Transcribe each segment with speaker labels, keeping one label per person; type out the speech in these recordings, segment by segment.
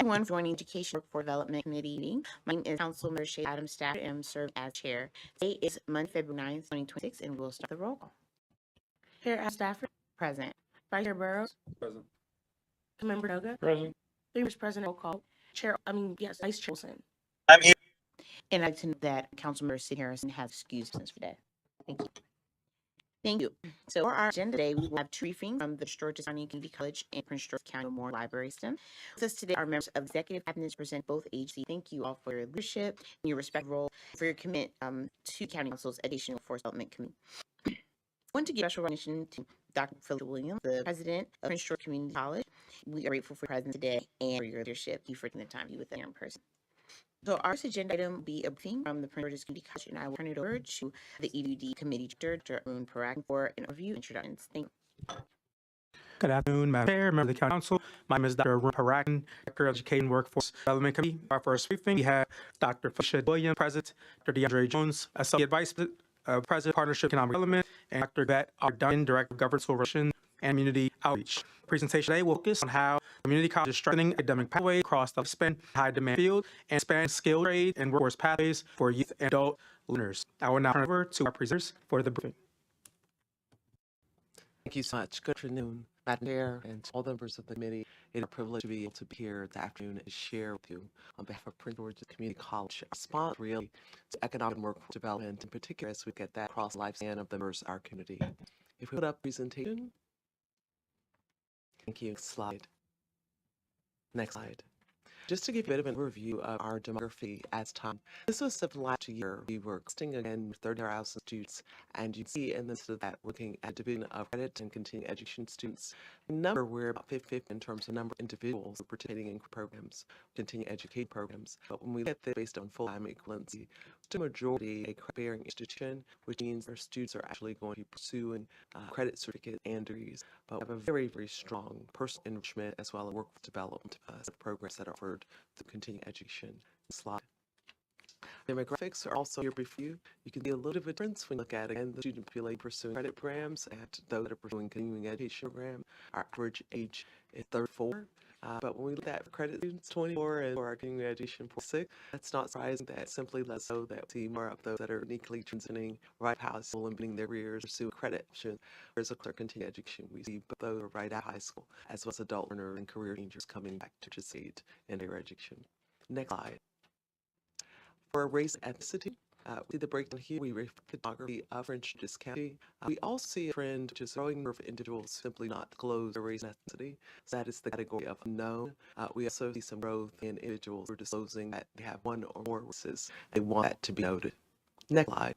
Speaker 1: everyone for joining Education Workforce Development Committee meeting. My name is Councilmember Shay Adams Stafford and I'm serving as chair. Today is Monday, February 9th, 2026, and we'll start the roll call. Chair Adams Stafford, present. Vice Chair Burrows,
Speaker 2: Present.
Speaker 1: Member Doga,
Speaker 2: Present.
Speaker 1: Vice President, roll call. Vice Chair Wilson.
Speaker 2: I'm here.
Speaker 1: And I'd like to note that Councilmember Sid Harrison has excused himself for today. Thank you. Thank you. So for our agenda today, we will have two briefings from the Georgia County Community College and Prince George County Memorial Library system. With us today are members of Executive Cabinet to present both agencies. Thank you all for your leadership and your respective role, for your commitment to County Council's Education and Workforce Development Committee. I want to give special recognition to Dr. Philip Williams, the president of Prince George Community College. We are grateful for your presence today and for your leadership. Thank you for taking the time to be with us here in person. So our agenda item will be a briefing from the Prince George's Community College, and I will turn it over to the EDD Committee Director, Dr. Arun Parak, for an overview introductions. Thank you.
Speaker 3: Good afternoon, Madam Chair, members of the County Council. My name is Dr. Arun Parak, Director of Education and Workforce Development Committee. Our first briefing, we have Dr. Felicia Williams, President, Dr. DeAndre Jones, Associate Vice President, Partnership Economic Development, and Dr. Yvette R. Dunn, Director of Governmental Relations and Community Outreach. The presentation today will focus on how community college is strengthening academic pathways across the span high demand field and expand skill trade and workforce pathways for youth and adult learners. I will now turn it over to our presenters for the briefing.
Speaker 4: Thank you so much. Good afternoon, Madam Chair, and to all the members of the committee. It is a privilege to be able to be here this afternoon and share with you on behalf of Prince George's Community College our response really to economic and workforce development, in particular as we get that across the lifespan of the members of our community. If we put up presentation, thank you. Next slide. Next slide. Just to give you a bit of an overview of our demography as time, this was the last year we were listing again 30,000 students, and you can see in this that we're looking at division of credit and continuing education students. In number, we're about 50 in terms of number of individuals participating in programs, continuing education programs. But when we look at this based on full-time equivalency, the majority a credit-bearing institution, which means our students are actually going to be pursuing credit certificates and degrees. But we have a very, very strong personal enrichment as well as workforce development programs that are offered through continuing education. Slide. Demographics are also here before you. You can see a little bit of a difference when you look at, again, the student population pursuing credit programs and those that are pursuing continuing education program. Our average age is 34. But when we look at credit students, 24, and for our continuing education, 46, that's not surprising. That simply lets so that we see more of those that are uniquely transitioning right out of school and beginning their careers, pursuing credit options. Whereas our continuing education, we see both those right out of high school, as well as adult learner and career changers coming back to participate in higher education. Next slide. For race and ethnicity, we see the breakdown here. We reflect the demography of Prince George's County. We also see a trend which is growing number of individuals simply not disclose their race and ethnicity. So that is the category of unknown. We also see some growth in individuals who are disclosing that they have one or more races. They want that to be noted. Next slide.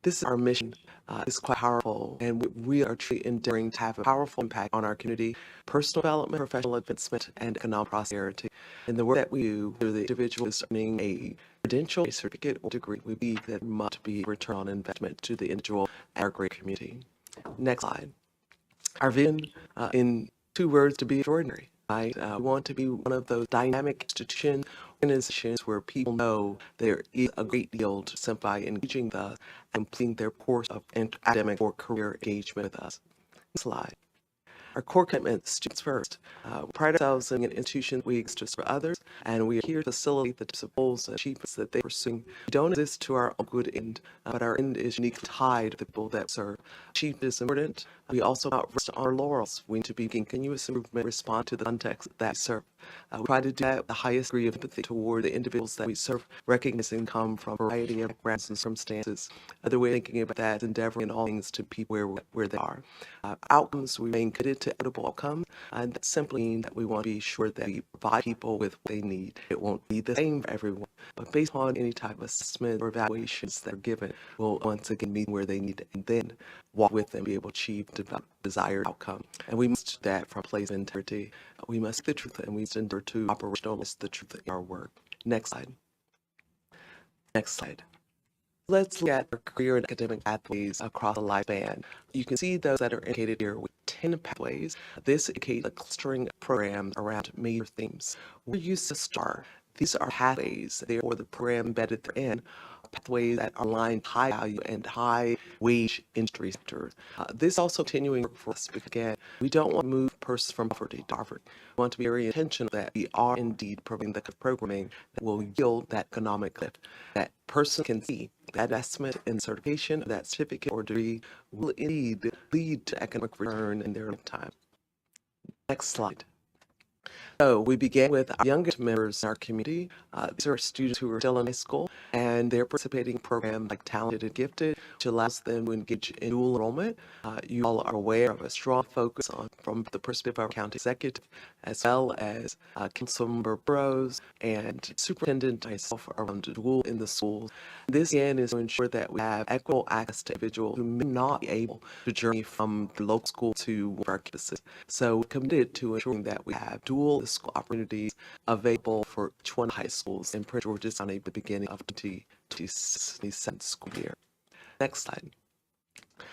Speaker 4: This is our mission. It's quite powerful, and we are truly endeavoring to have a powerful impact on our community, personal development, professional advancement, and economic prosperity. In the work that we do, whether the individual is earning a credential, a certificate, or degree, we believe that must be a return on investment to the individual and our great community. Next slide. Our vision, in 2 words, to be extraordinary. Right? We want to be one of those dynamic institutions, organizations where people know there is a great deal to simplify engaging the and completing their course of academic or career engagement with us. Next slide. Our core commitment, students first. We pride ourselves in an institution we exist for others, and we are here to facilitate the types of goals and achievements that they are pursuing. We don't exist to our own good end, but our end is uniquely tied to the people that serve. Achievement is important. We also not rest on our laurels. We need to be continuous improvement, respond to the context that we serve. We try to do that with the highest degree of empathy toward the individuals that we serve, recognizing come from a variety of backgrounds and circumstances. Other way of thinking about that is endeavoring in all things to people where they are. Outcomes, we remain committed to equitable outcomes, and that simply means that we want to be sure that we provide people with what they need. It won't be the same for everyone, but based on any type of assessment or evaluations that are given, we'll once again meet where they need it and then walk with them, be able to achieve the desired outcome. And we must do that from a place of integrity. We must speak the truth, and we must endeavor to operationalize the truth in our work. Next slide. Next slide. Let's look at our career and academic pathways across the lifespan. You can see those that are indicated here with 10 pathways. This indicates a clustering of programs around major themes. We're used to STAR. These are pathways, therefore the program embedded therein pathways that are aligned high value and high wage industry sectors. This also continuing work for us because again, we don't want to move persons from poverty to poverty. We want to be very intentional that we are indeed providing the programming that will yield that economic lift. That person can see that investment in certification, that certificate or degree will indeed lead to economic return in their lifetime. Next slide. So we began with our youngest members in our community. These are students who are still in high school, and they're participating in programs like Talented and Gifted, which allows them to engage in dual enrollment. You all are aware of a strong focus on from the perspective of our county executive, as well as Councilmember Burrows and Superintendent myself around dual in the schools. This again is to ensure that we have equitable access to individuals who may not be able to journey from the local school to one of our campuses. So we're committed to ensuring that we have dual school opportunities available for 20 high schools in Prince George's County at the beginning of the 2027 school year. Next slide.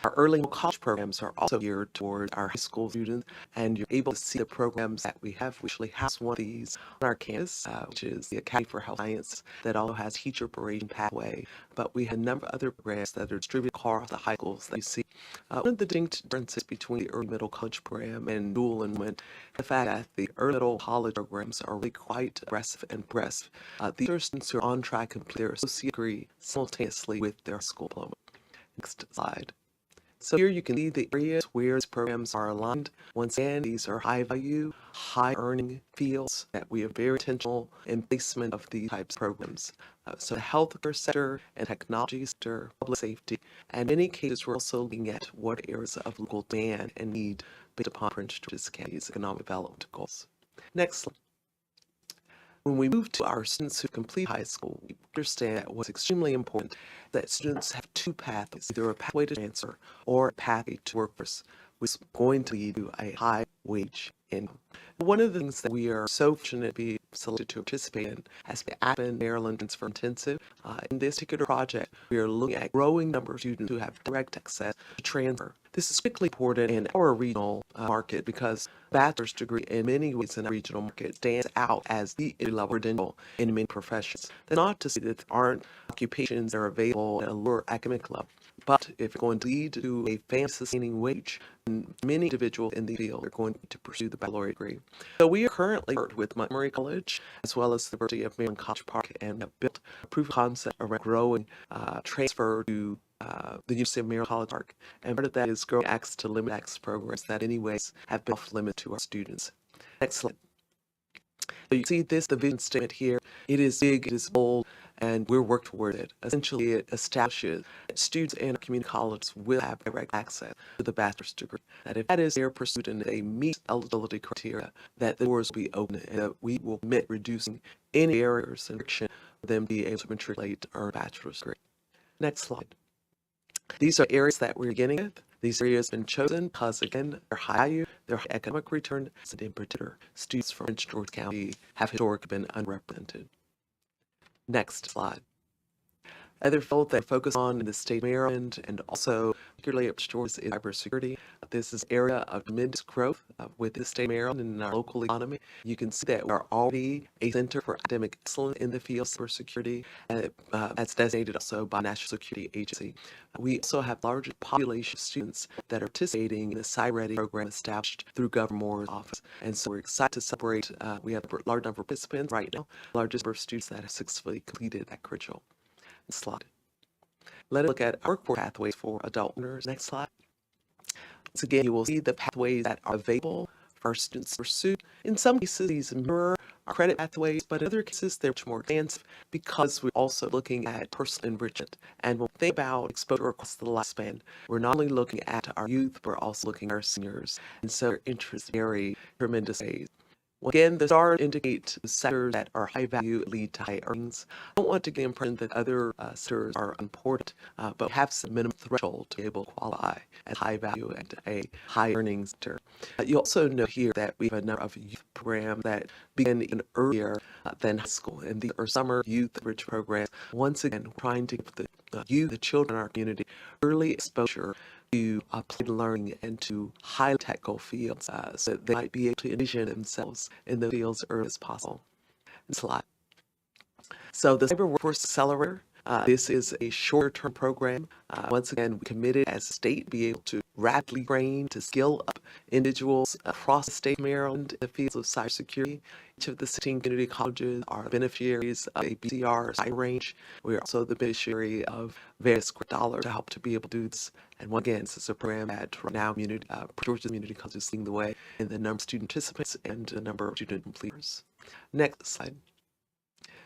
Speaker 4: Our early college programs are also geared toward our high school students, and you're able to see the programs that we have. We actually have one of these on our campus, which is the Academy for Health Science, that also has teacher preparation pathway. But we have a number of other programs that are distributed across the high schools that you see. One of the distinct differences between the early middle college program and dual enrollment, the fact that the early middle college programs are really quite aggressive and progressive. These are students who are on track to complete their associate degree simultaneously with their school diploma. Next slide. So here you can see the areas where these programs are aligned. Once again, these are high value, high earning fields that we are very intentional in placement of these types of programs. So the healthcare sector and technology sector, public safety, and in many cases we're also looking at what areas of local demand and need based upon Prince George's County's economic development goals. Next slide. When we move to our students who complete high school, we understand that what's extremely important that students have two pathways, either a pathway to transfer or a pathway to workforce, which is going to lead to a high wage income. One of the things that we are so fortunate to be selected to participate in has been Aspen, Maryland Transfer Intensive. In this particular project, we are looking at a growing number of students who have direct access to transfer. This is particularly important in our regional market because bachelor's degree in many ways in our regional market stands out as the entry-level credential in many professions. That's not to say that there aren't occupations that are available at a lower academic level, but if it's going to lead to a family-sustaining wage, many individuals in the field are going to pursue the baccalaureate degree. So we are currently working with Montgomery College as well as the University of Maryland College Park and have built a proof of concept around growing transfer to the University of Maryland College Park. And part of that is growing access to limited access programs that anyways have been off limit to our students. Next slide. So you see this, the vision statement here. It is big, it is bold, and we're working toward it. Essentially, it establishes that students in our community colleges will have direct access to the bachelor's degree. That if that is their pursuit and they meet eligibility criteria, that the doors will be open and that we will commit reducing any barriers and friction for them to be able to matriculate to earn a bachelor's degree. Next slide. These are areas that we're beginning with. These areas have been chosen because, again, they're high value, they're high economic return, and in particular, students from Prince George's County have historically been unrepresented. Next slide. Other field that I focus on in the state of Maryland and also particularly at Prince George's is cybersecurity. This is an area of tremendous growth with the state of Maryland and in our local economy. You can see that we are already a center for academic excellence in the field of cybersecurity, as designated also by National Security Agency. We also have large population of students that are participating in the Cyber Ready program established through Governor Moore's office. And so we're excited to celebrate. We have a large number of participants right now, the largest number of students that have successfully completed that curriculum. Next slide. Let's look at workforce pathways for adult learners. Next slide. Once again, you will see the pathways that are available for our students to pursue. In some cases, these mirror our credit pathways, but in other cases, they're much more advanced because we're also looking at personal enrichment. And when we think about exposure across the lifespan, we're not only looking at our youth, but we're also looking at our seniors. And so their interests vary tremendously. Again, the stars indicate sectors that are high value lead to high earnings. I don't want to get the impression that other sectors are important, but have some minimum threshold to be able to qualify as high value and a high earnings sector. You also know here that we have a number of youth programs that begin even earlier than high school, and these are summer youth rich programs. Once again, trying to give the youth, the children in our community, early exposure to applied learning and to highly technical fields so that they might be able to envision themselves in the fields as early as possible. Next slide. So the Cyber Workforce Accelerator This is a short-term program. Once again, we committed as a state to be able to rapidly train to skill up individuals across the state of Maryland in the fields of cybersecurity. Each of the 16 community colleges are beneficiaries of a BCR site range. We are also the beneficiary of various dollars to help to be able to do this. And once again, this is a program that right now Georgia Community College is leading the way in the number of student participants and the number of student completers. Next slide.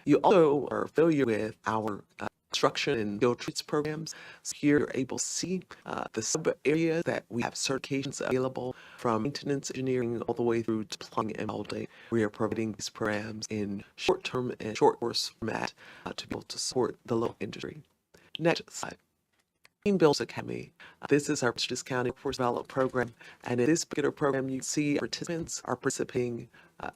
Speaker 4: You also are familiar with our construction and skill trades programs. So here you're able to see the sub areas that we have certifications available, from maintenance engineering all the way through to plumbing and welding. We are providing these programs in short-term and short course format to be able to support the local industry. Next slide. Greenbills Academy. This is our Prentice County Workforce Development Program, and in this particular program, you see participants are participating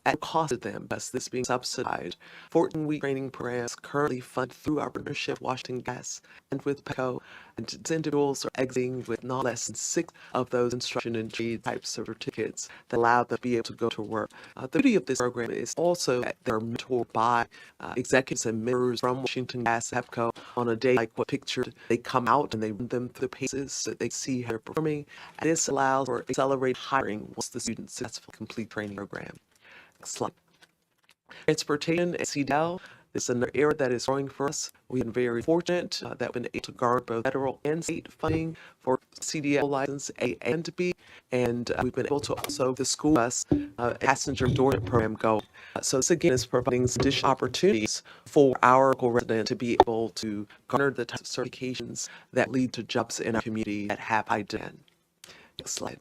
Speaker 4: at cost to them, thus this being subsidized. 14-week training programs currently funded through our partnership with Washington Gas and with PECO, and individuals are exiting with not less than 6 of those instruction and trade types of certificates that allow them to be able to go to work. The beauty of this program is also that they're mentored by executives and members from Washington Gas and PEPCO on a day like what pictured. They come out and they run them through the paces so that they see how they're performing, and this allows for accelerated hiring once the students successfully complete training program. Slide. Transportation and CDL. This is another area that is growing for us. We've been very fortunate that we've been able to garner both federal and state funding for CDL license A and B, and we've been able to also the school bus passenger endorsement program go. So this again is providing some additional opportunities for our local resident to be able to garner the types of certifications that lead to jobs in our community that have high demand. Next slide.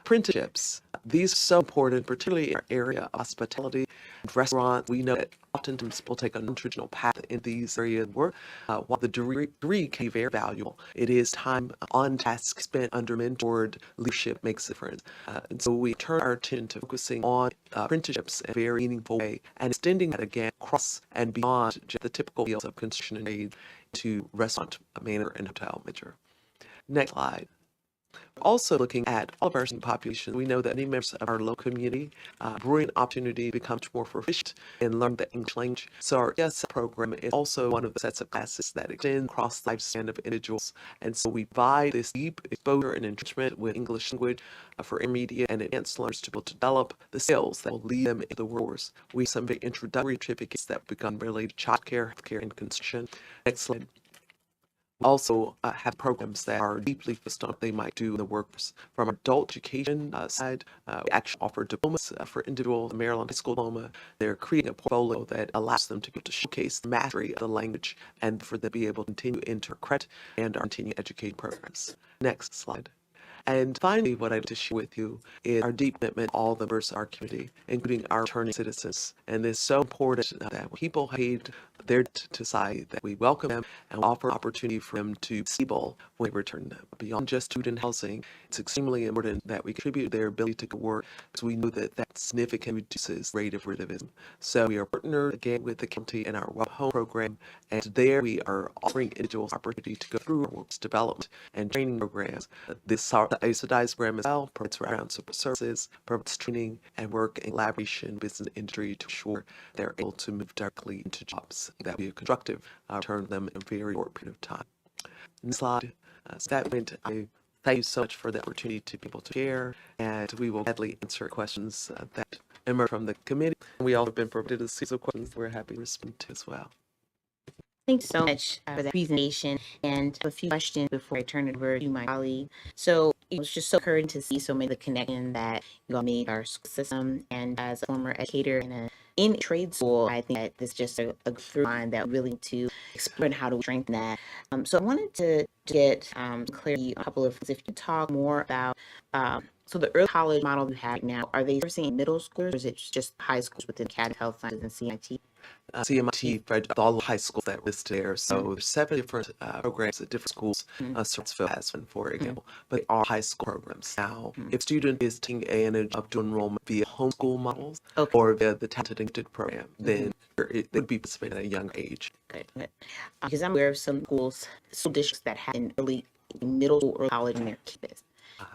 Speaker 4: Apprenticeships. These are so important, particularly in our area of hospitality and restaurants. We know that oftentimes people take a non-traditional path in these areas of work. While the degree can be very valuable, it is time on task spent under mentored leadership makes a difference. And so we turn our attention to focusing on apprenticeships in a very meaningful way and extending that again across and beyond just the typical fields of construction and trade to restaurant manager and hotel manager. Next slide. Also looking at all of our student population, we know that many members of our local community bring opportunity to become more proficient and learn the English language. So our ESL program is also one of the sets of classes that extend across the lifespan of individuals. And so we provide this deep exposure and enrichment with English language for intermediate and advanced learners to be able to develop the skills that will lead them into the workforce. We have some very introductory certificates that become related to childcare, healthcare, and construction. Next slide. Also have programs that are deeply focused on what they might do in the workforce. From adult education side, we actually offer diplomas for individuals, Maryland High School diploma. They're creating a portfolio that allows them to be able to showcase the mastery of the language and for them to be able to continue into credit and our continuing education programs. Next slide. And finally, what I'd like to share with you is our deep commitment to all the members of our community, including our returning citizens. And it's so important that when people have paid their debt to society, that we welcome them and offer opportunity for them to be stable when we return them. Beyond just food and housing, it's extremely important that we contribute their ability to go work, because we know that that significantly reduces the rate of recidivism. So we are partnered again with the county in our Welcome Home program, and there we are offering individuals opportunity to go through our workforce development and training programs. This subsidized program as well provides wraparound support services, provides training and work in collaboration with the industry to ensure they're able to move directly into jobs that will be a constructive return to them in a very short period of time. Next slide. So that point, I thank you so much for the opportunity to be able to share, and we will gladly answer questions that emerge from the committee. We also have been provided a series of questions that we're happy to respond to as well.
Speaker 1: Thanks so much for that presentation, and a few questions before I turn it over to my colleague. So it was just so encouraging to see so many of the connection that you all made our school system, and as a former educator in trade school, I think that this is just a through line that we really need to explore and how to strengthen that. So I wanted to get clarity on a couple of things. If you could talk more about so the early college model you have right now, are they servicing middle schoolers, or is it just high schools within Academy of Health Sciences and CIT?
Speaker 4: CMIT for all the high schools that listed there. So there's 7 different programs at different schools. Surfacefield has one, for example, but they are high school programs. Now, if student is taking advantage of dual enrollment via homeschool models or via the Talented and Gifted program, then it would be participating at a younger age.
Speaker 1: Good. Because I'm aware of some school districts that have an early middle school or college in their campus.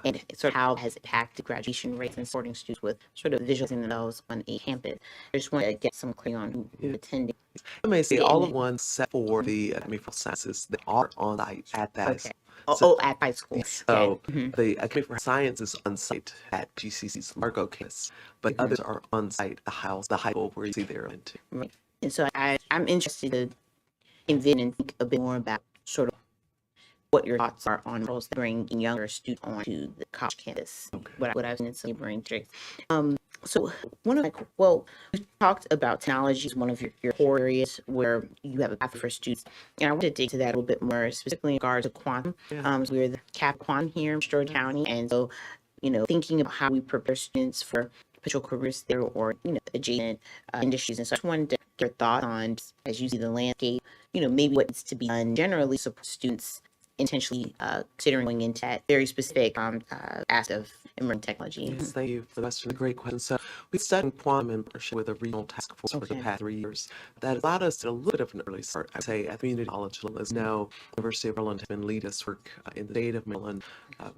Speaker 1: And sort of how has impacted graduation rates and supporting students with sort of visualizing those on a campus. I just want to get some clarity on who attending
Speaker 4: I may say
Speaker 1: Yeah,
Speaker 4: all
Speaker 1: and
Speaker 4: of the ones set for the Academy for Sciences that are on site at that.
Speaker 1: okay. Oh,
Speaker 4: So,
Speaker 1: at high school. Okay.
Speaker 4: so
Speaker 1: Mm-hmm.
Speaker 4: the Academy for Science is on site at GCC's Largo campus, but others are on site at the high school where you see they're into.
Speaker 1: Right. And so I'm interested to envision and think a bit more about sort of what your thoughts are on roles that bring younger students onto the college campus. What I've seen in some neighboring districts. So one of we talked about technology as one of your core areas where you have a path for students. And I want to dig to that a little bit more, specifically in regards to quantum. So we're the Cap Quantum here in Stewart County. And so, thinking about how we prepare students for potential careers there or, adjacent industries. And so I just wanted to get your thoughts on, as you see the landscape, maybe what needs to be done generally to support students intentionally considering going into that very specific aspect of emerging technology.
Speaker 4: Yes, thank you for the question. A great question. So we studied quantum in partnership with a regional task force for the
Speaker 1: Okay.
Speaker 4: past 3 years. That allowed us to a little bit of an early start. I'd say at community college level. As you know, University of Maryland has been leading this work in the state of Maryland,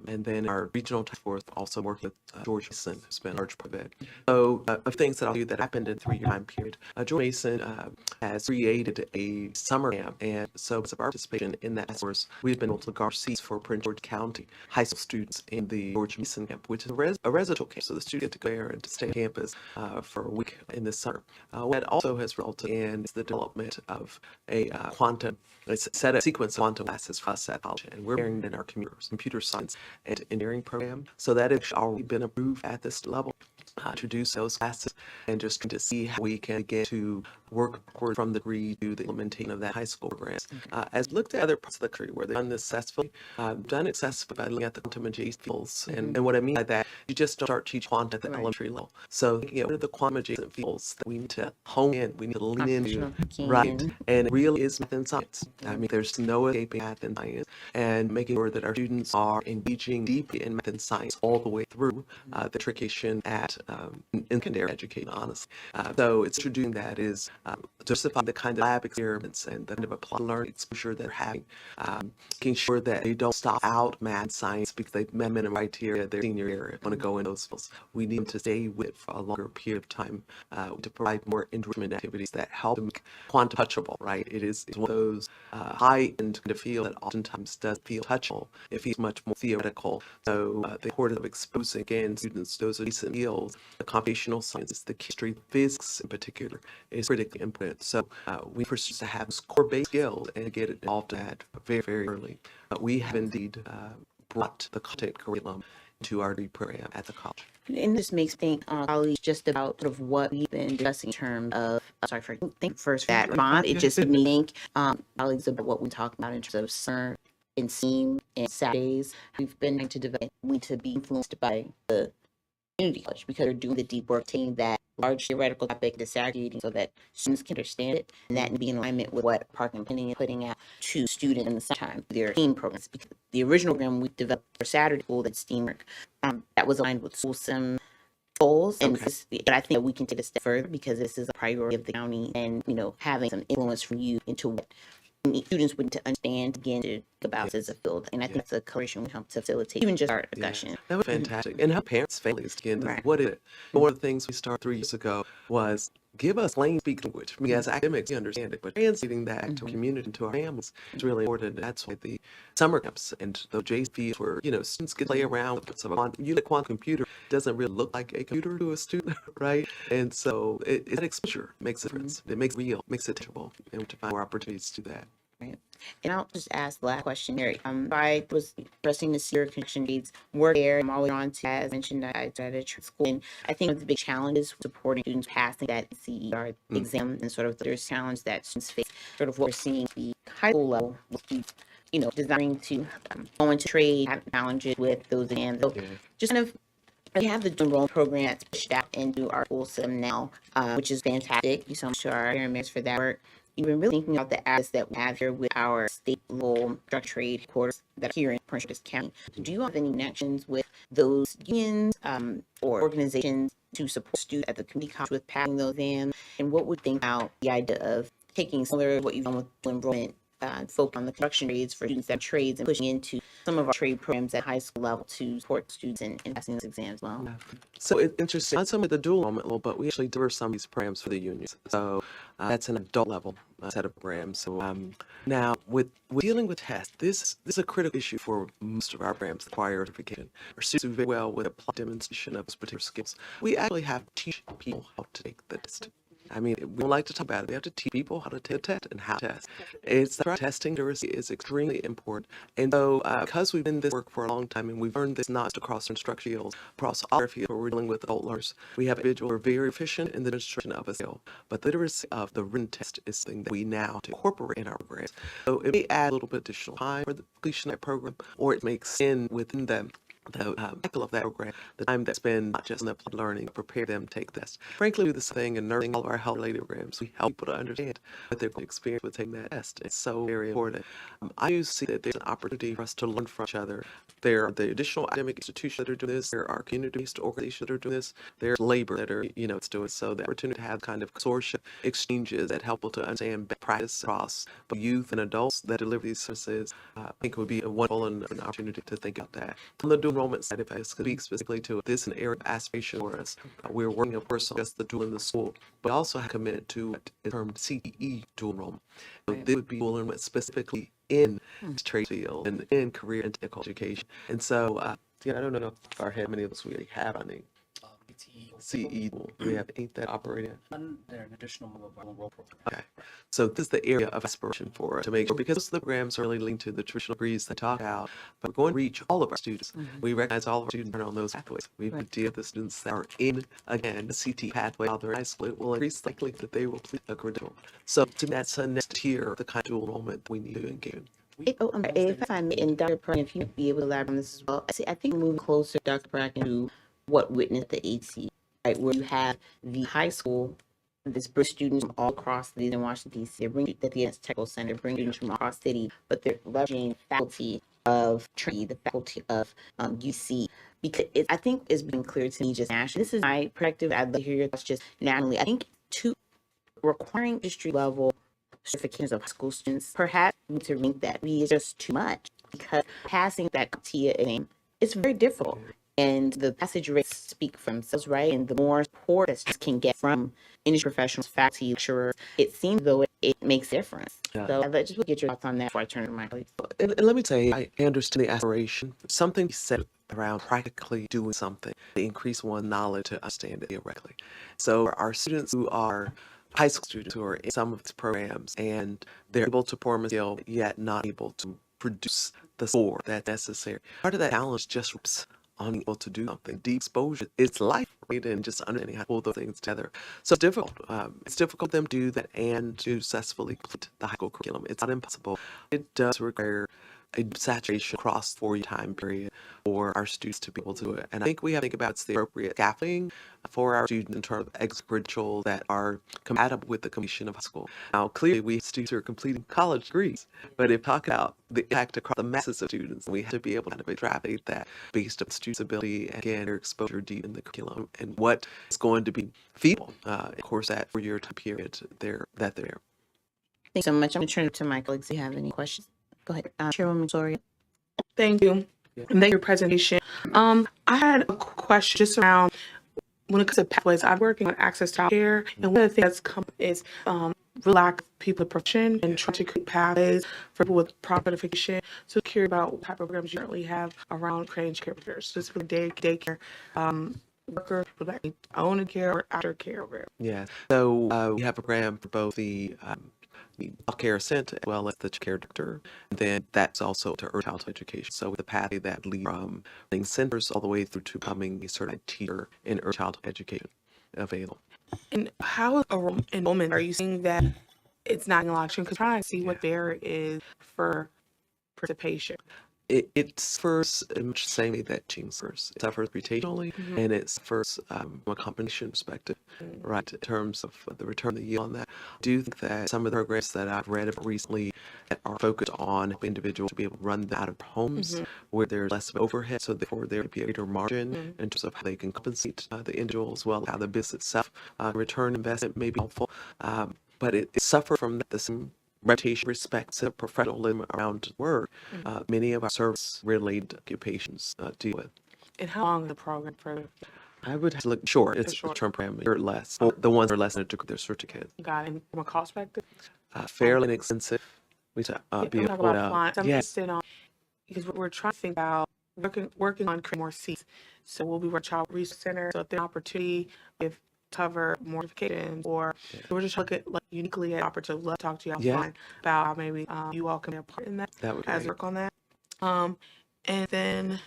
Speaker 4: and then our regional task force also working with George Mason, who's been a large part of it. So of things that I'll do that happened in a 3-year time period. George Mason has created a summer camp, and so as of our participation in that task force, we've been able to guard seats for Prince George County high school students in the George Mason camp, which is a residential camp. So the students get to go there and to stay on campus for a week in the summer. What also has resulted in is the development of a set of sequence of quantum classes for us at college, and we're in our computer science and engineering program. So that has already been approved at this level. Introduce those classes and just to see how we can begin to work forward from the degree to the implementation of that high school program. As looked at other parts of the country where they've done this successfully, done it successfully by looking at the quantum adjacent fields. And what I mean by that, you just don't start teaching quantum at the elementary level. So thinking of what are the quantum adjacent fields that we need to hone in, we need to lean into, right? And it really is math and science. I mean, there's no escaping math and science, and making sure that our students are engaging deeply in math and science all the way through the matriculation at in secondary education, honestly. So it's introducing that is justifying the kind of lab experiments and the kind of applied learning exposure they're having, making sure that they don't stop out math and science because they've met minimum criteria their senior year want to go in those fields. We need them to stay with for a longer period of time to provide more enrichment activities that help them make quantum touchable, right? It's one of those high-end kind of field that oftentimes does feel touchable. It feels much more theoretical. So the importance of exposing, again, students to those recent fields, the computational sciences, the chemistry, physics in particular, is critically important. So we pursue to have those core-based skills and get it involved in that very, very early. We have indeed brought the content curriculum to our degree program at the college.
Speaker 1: And this makes me think, colleagues, just about sort of what we've been discussing in terms of, sorry for think first that response. It just made me think, colleagues, about what we talked about in terms of summer and SEAM and Saturdays. We've been trying to develop, we to be influenced by the community college because they're doing the deep work, taking that large theoretical topic, disaggregating so that students can understand it, and that be in alignment with what Park and Planning is putting out to students in the summertime, their STEAM programs. Because the original program we developed for Saturday school, that STEAM work, that was aligned with school SIM goals, and but I think that we can take it a step further because this is a priority of the county, and having some influence from you into what students would to understand, again, to think about as a field. And I think that's a collaboration we help to facilitate even just our discussion.
Speaker 4: That was fantastic. And how parents, families, again,
Speaker 1: Right.
Speaker 4: what is it? One of the things we started 3 years ago was give us plain speak language. I mean, as academics, we understand it, but translating that to our community, to our families is really important. That's why the summer camps and the JCPs where, students can play around with some quantum computer doesn't really look like a computer to a student, right? And so that exposure makes a difference. It makes it real, makes it tangible, and we have to find more opportunities to do that.
Speaker 1: Right. And I'll just ask the last question here. I was interesting to see your connection needs work there. I'm always on to, as mentioned, I started at school, and I think one of the big challenges supporting students passing that CER exam, and sort of there's challenge that students face, sort of what we're seeing the high school level, desiring to go into trade, have challenges with those exams. So just kind of, we have the enrollment program that's pushed out into our school system now, which is fantastic. Thank you so much to our parents for that work. You've been really thinking about the assets that we have here with our state level drug trade headquarters that are here in Prince George's County. Do you have any connections with those unions or organizations to support students at the community college with passing those exams? And what would you think about the idea of taking similar to what you've done with enrollment focus on the construction trades for students that are trades and pushing into some of our trade programs at high school level to support students in passing those exams as well.
Speaker 4: So it's interesting. Not so much the dual enrollment level, but we actually deliver some of these programs for the unions. So that's an adult level set of programs. So now with dealing with tests, this is a critical issue for most of our programs that require certification. Our students do very well with a demonstration of those particular skills. We actually have to teach people how to take the test. I mean, we don't like to talk about it. We have to teach people how to take a test and how to test. It's that testing literacy is extremely important. And so, because we've been in this work for a long time and we've learned this not just across instruction fields, across all our fields where we're dealing with adult learners, we have individuals who are very efficient in the demonstration of a skill. But the literacy of the written test is something that we now incorporate in our programs. So it may add a little bit additional time for the completion of that program, or it makes in within them the cycle of that program, the time that's spent not just in the learning, prepare them to take this. Frankly, we do this thing in nursing, all of our health-related programs. We help people to understand what they're going to experience with taking that test. It's so very important. I do see that there's an opportunity for us to learn from each other. There are the additional academic institutions that are doing this. There are community-based organizations that are doing this. There's labor that are, it's doing so. The opportunity to have kind of consortium exchanges that help people to understand best practice across both youth and adults that deliver these services, I think would be a wonderful and an opportunity to think about that. On the dual enrollment side, if I speak specifically to it, this is an area of aspiration for us. We're working, of course, on just the dual in the school, but also have committed to the term CTE dual enrollment. So this would be dual enrollment specifically in trade field and in career and technical education. And so, I don't know if our head many of us we already have any CE. We have 8 that operate in.
Speaker 2: They're an additional mobile enroll program.
Speaker 4: Okay, so this is the area of aspiration for us to make sure, because most of the programs are really linked to the traditional degrees that talk about, but we're going to reach all of our students. We recognize all of our students are on those pathways. We have to deal with the students that are in, again, the CT pathway while they're in high school. It will increase the likelihood that they will complete a credential. So to me, that's a next tier of the kind of dual enrollment that we need to engage in.
Speaker 1: If I may, and Dr. Perrin, if you'd be able to elaborate on this as well. I think we're moving closer, Dr. Perrin, to what witnessed the HC, right, where you have the high school, this bring students from all across the Washington, D.C. They bring the Technical Center, bring students from across the city, but they're leveraging faculty of Trinity, the faculty of UC, because I think it's been clear to me just nationally. This is my perspective. I'd like to hear your thoughts just nationally. I think requiring industry level certifications of high school students, perhaps we need to link that is just too much, because passing that CATIA exam, it's very difficult. And the passage rates speak for themselves, right? And the more support that students can get from industry professionals, faculty, lecturers, it seems though it makes a difference.
Speaker 4: Yeah.
Speaker 1: So I'd just get your thoughts on that before I turn to my colleagues.
Speaker 4: And let me tell you, I understand the aspiration. Something said around practically doing something to increase one's knowledge to understand it theoretically. So our students who are high school students who are in some of these programs and they're able to perform a skill yet not able to produce the score that's necessary. Part of that challenge just unable to do something. Deep exposure, it's life, right? And just understanding how to pull those things together. So it's difficult. It's difficult for them to do that and to successfully complete the high school curriculum. It's not impossible. It does require a saturation across the 4-year time period for our students to be able to do it. And I think we have to think about the appropriate scaffolding for our students in terms of extracurricular that are compatible with the completion of high school. Now, clearly, we have students who are completing college degrees, but if talk about the impact across the masses of students, we have to be able to kind of extrapolate that based on students' ability and, again, their exposure deep in the curriculum and what is going to be feasible, of course, that 4-year time period that they're there.
Speaker 1: Thanks so much. I'm going to turn it to my colleagues. Do you have any questions? Go ahead. Chairwoman Gloria.
Speaker 5: Thank you.
Speaker 4: Yeah.
Speaker 5: And thank you for your presentation. I had a question just around when it comes to pathways. I'm working on access to care, and one of the things that's come is lack of people with profession and trying to create pathways for people with proper education. So curious about what type of programs you currently have around creating care workers, specifically daycare workers, people that own a care or after care program.
Speaker 4: Yeah. So we have a program for both the care center as well as the care doctor. And then that's also to early childhood education. So the pathway that leads from centers all the way through to becoming a certified teacher in early childhood education available.
Speaker 5: And how enrollment are you seeing that it's not in election? Because trying to see what there is for participation.
Speaker 4: It's first much the same way that teams first. It's first reputationally, and it's first from a compensation perspective, right? In terms of the return, the yield on that. I do think that some of the programs that I've read about recently that are focused on individuals to be able to run them out of homes where there's less of overhead, so therefore there would be a greater margin in terms of how they can compensate the individual as well as how the business itself return investment may be helpful. But it suffers from the same reputation, respect, and professionalism around work, many of our service-related occupations deal with.
Speaker 5: And how long is the program for?
Speaker 4: I would have to look short. It's a
Speaker 5: short.
Speaker 4: term program, or less. The ones that are less than a degree, they're certificate.
Speaker 5: Got it. And from a cost perspective?
Speaker 4: Fairly inexpensive. We talk,
Speaker 5: We talk about flying. I'm
Speaker 4: yeah,
Speaker 5: interested on, because we're trying to think about working on creating more seats. So we'll be with Child Resource Center. So if there's an opportunity, if cover more certifications, or we're just looking like uniquely at opportunity. Love to talk to you
Speaker 4: Yeah.
Speaker 5: offline about how maybe you all can be a part in that
Speaker 4: that would be
Speaker 5: as
Speaker 4: great.
Speaker 5: work on that. And then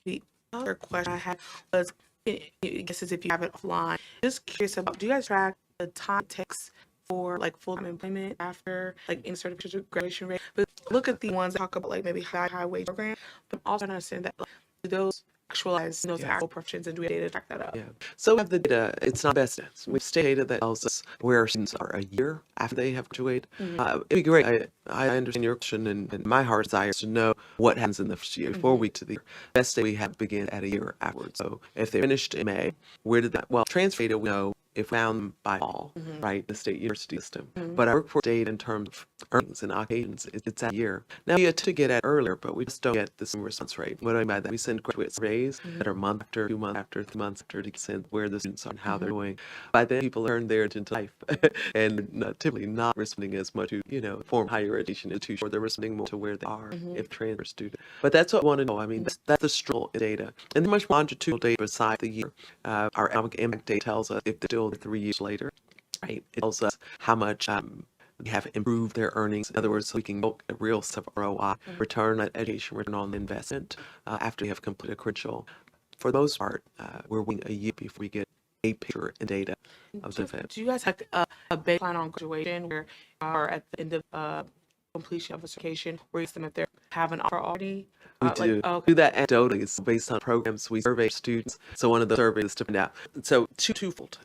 Speaker 5: the other question I had was, I guess is if you have it offline, just curious about, do you guys track the time it takes for like full-time employment after like in certification graduation rate? But look at the ones that talk about like maybe high wage program, but also understand that like, do those actualize those
Speaker 4: Yes.
Speaker 5: actual professions, and do we have data to track that up?
Speaker 4: Yeah. So we have the data. It's not best stats. We've data that tells us where our students are a year after they have graduated. It'd be great. I understand your question, and my heart desire is to know what happens in the first year, 4 weeks of the year. Best day we have begin at a year afterwards. So if they finished in May, where did that? Well, transfer data we know if found them by fall, right? The state university system. But our workforce data in terms of earnings and occupations, it's at a year. Now we attempt to get at earlier, but we just don't get the same response rate. What do I mean by that? We send graduate surveys that are month after, 2 months after, 3 months after, to send where the students are and how they're doing. By then, people learn their into life and typically not responding as much to, form higher education institution, or they're responding more to where they are if transfer student. But that's what I want to know. I mean, that's the struggle in data. And there's much longitudinal data beside the year. Our economic impact data tells us if they're still 3 years later, right? It tells us how much they have improved their earnings. In other words, so we can look at real stuff, ROI, return on education, return on investment after they have completed a credential. For the most part, we're waiting a year before we get a picture and data of the event.
Speaker 5: Do you guys have a baseline on graduation where you are at the end of completion of a certification where you estimate they have an offer already?
Speaker 4: We
Speaker 5: Like,
Speaker 4: do.
Speaker 5: okay.
Speaker 4: Do that anecdotally. It's based on programs we survey students. So one of the surveys is to find out. So twofold.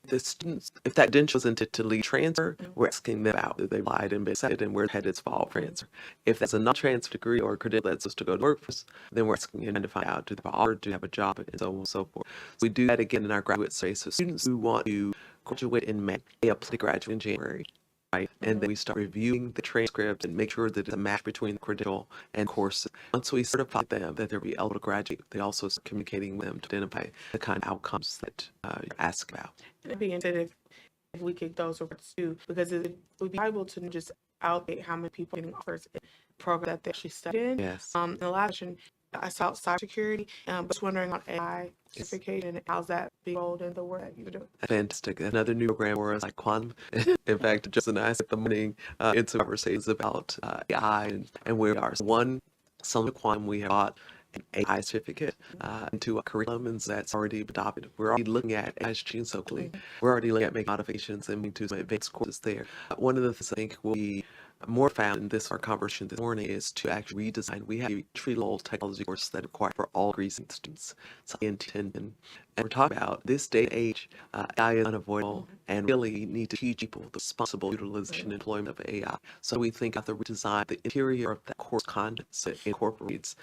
Speaker 4: The students, if that credential is intended to lead transfer, we're asking them about if they lied and been accepted and where headed for all transfer. If that's a non-transfer degree or a credential that's supposed to go to workforce, then we're asking them to find out do they have an offer, do they have a job, and so on and so forth. So we do that again in our graduate survey. So students who want to graduate in May, they apply to graduate in January. Right. And then we start reviewing the transcript and make sure that it's a match between the credential and course. Once we certify them that they'll be eligible to graduate, they also start communicating with them to identify the kind of outcomes that you ask about.
Speaker 5: It'd be interesting if we could those reports too, because it would be valuable to just allocate how many people are getting offers in program that they actually studied in.
Speaker 4: Yes.
Speaker 5: And the last question, I saw cybersecurity, but just wondering on AI certification, and how's that being rolled in the work that you're doing?
Speaker 4: Fantastic. Another new program for us, like Quantum. In fact, just and I spent the morning into conversations about AI and where we are. So one, some of Quantum, we have bought an AI certificate into a curriculum, and that's already adopted. We're already looking at AI students so quickly. We're already looking at making modifications and moving to some advanced courses there. One of the things I think will be more found in our conversation this morning is to actually redesign. We have a entry-level technology course that require for all degrees and students. So and we're talking about this day and age, AI is unavoidable, and really need to teach people the responsible utilization and employment of AI. So we think of the redesign, the interior of that course content so it incorporates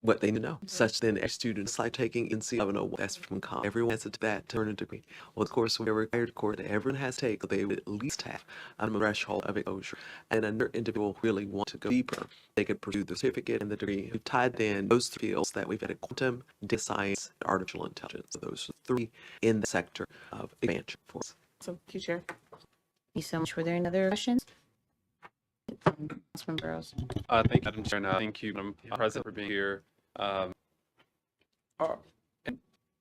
Speaker 4: what they need to know, such then as students like taking NC 1101 that's from Com. Everyone has to that to earn a degree. Well, of course, we're required course that everyone has to take, so they would at least have a threshold of exposure. And another individual really want to go deeper, they could pursue the certificate and the degree. We've tied in those three fields that we've had: quantum, data science, and artificial intelligence. So those are three in the sector of expansion for us.
Speaker 5: So, thank you, Chair.
Speaker 1: Thank you so much. Were there any other questions? Councilman Burrows.
Speaker 6: Thank you, Madam Chair, and thank you, Madam President, for being here. And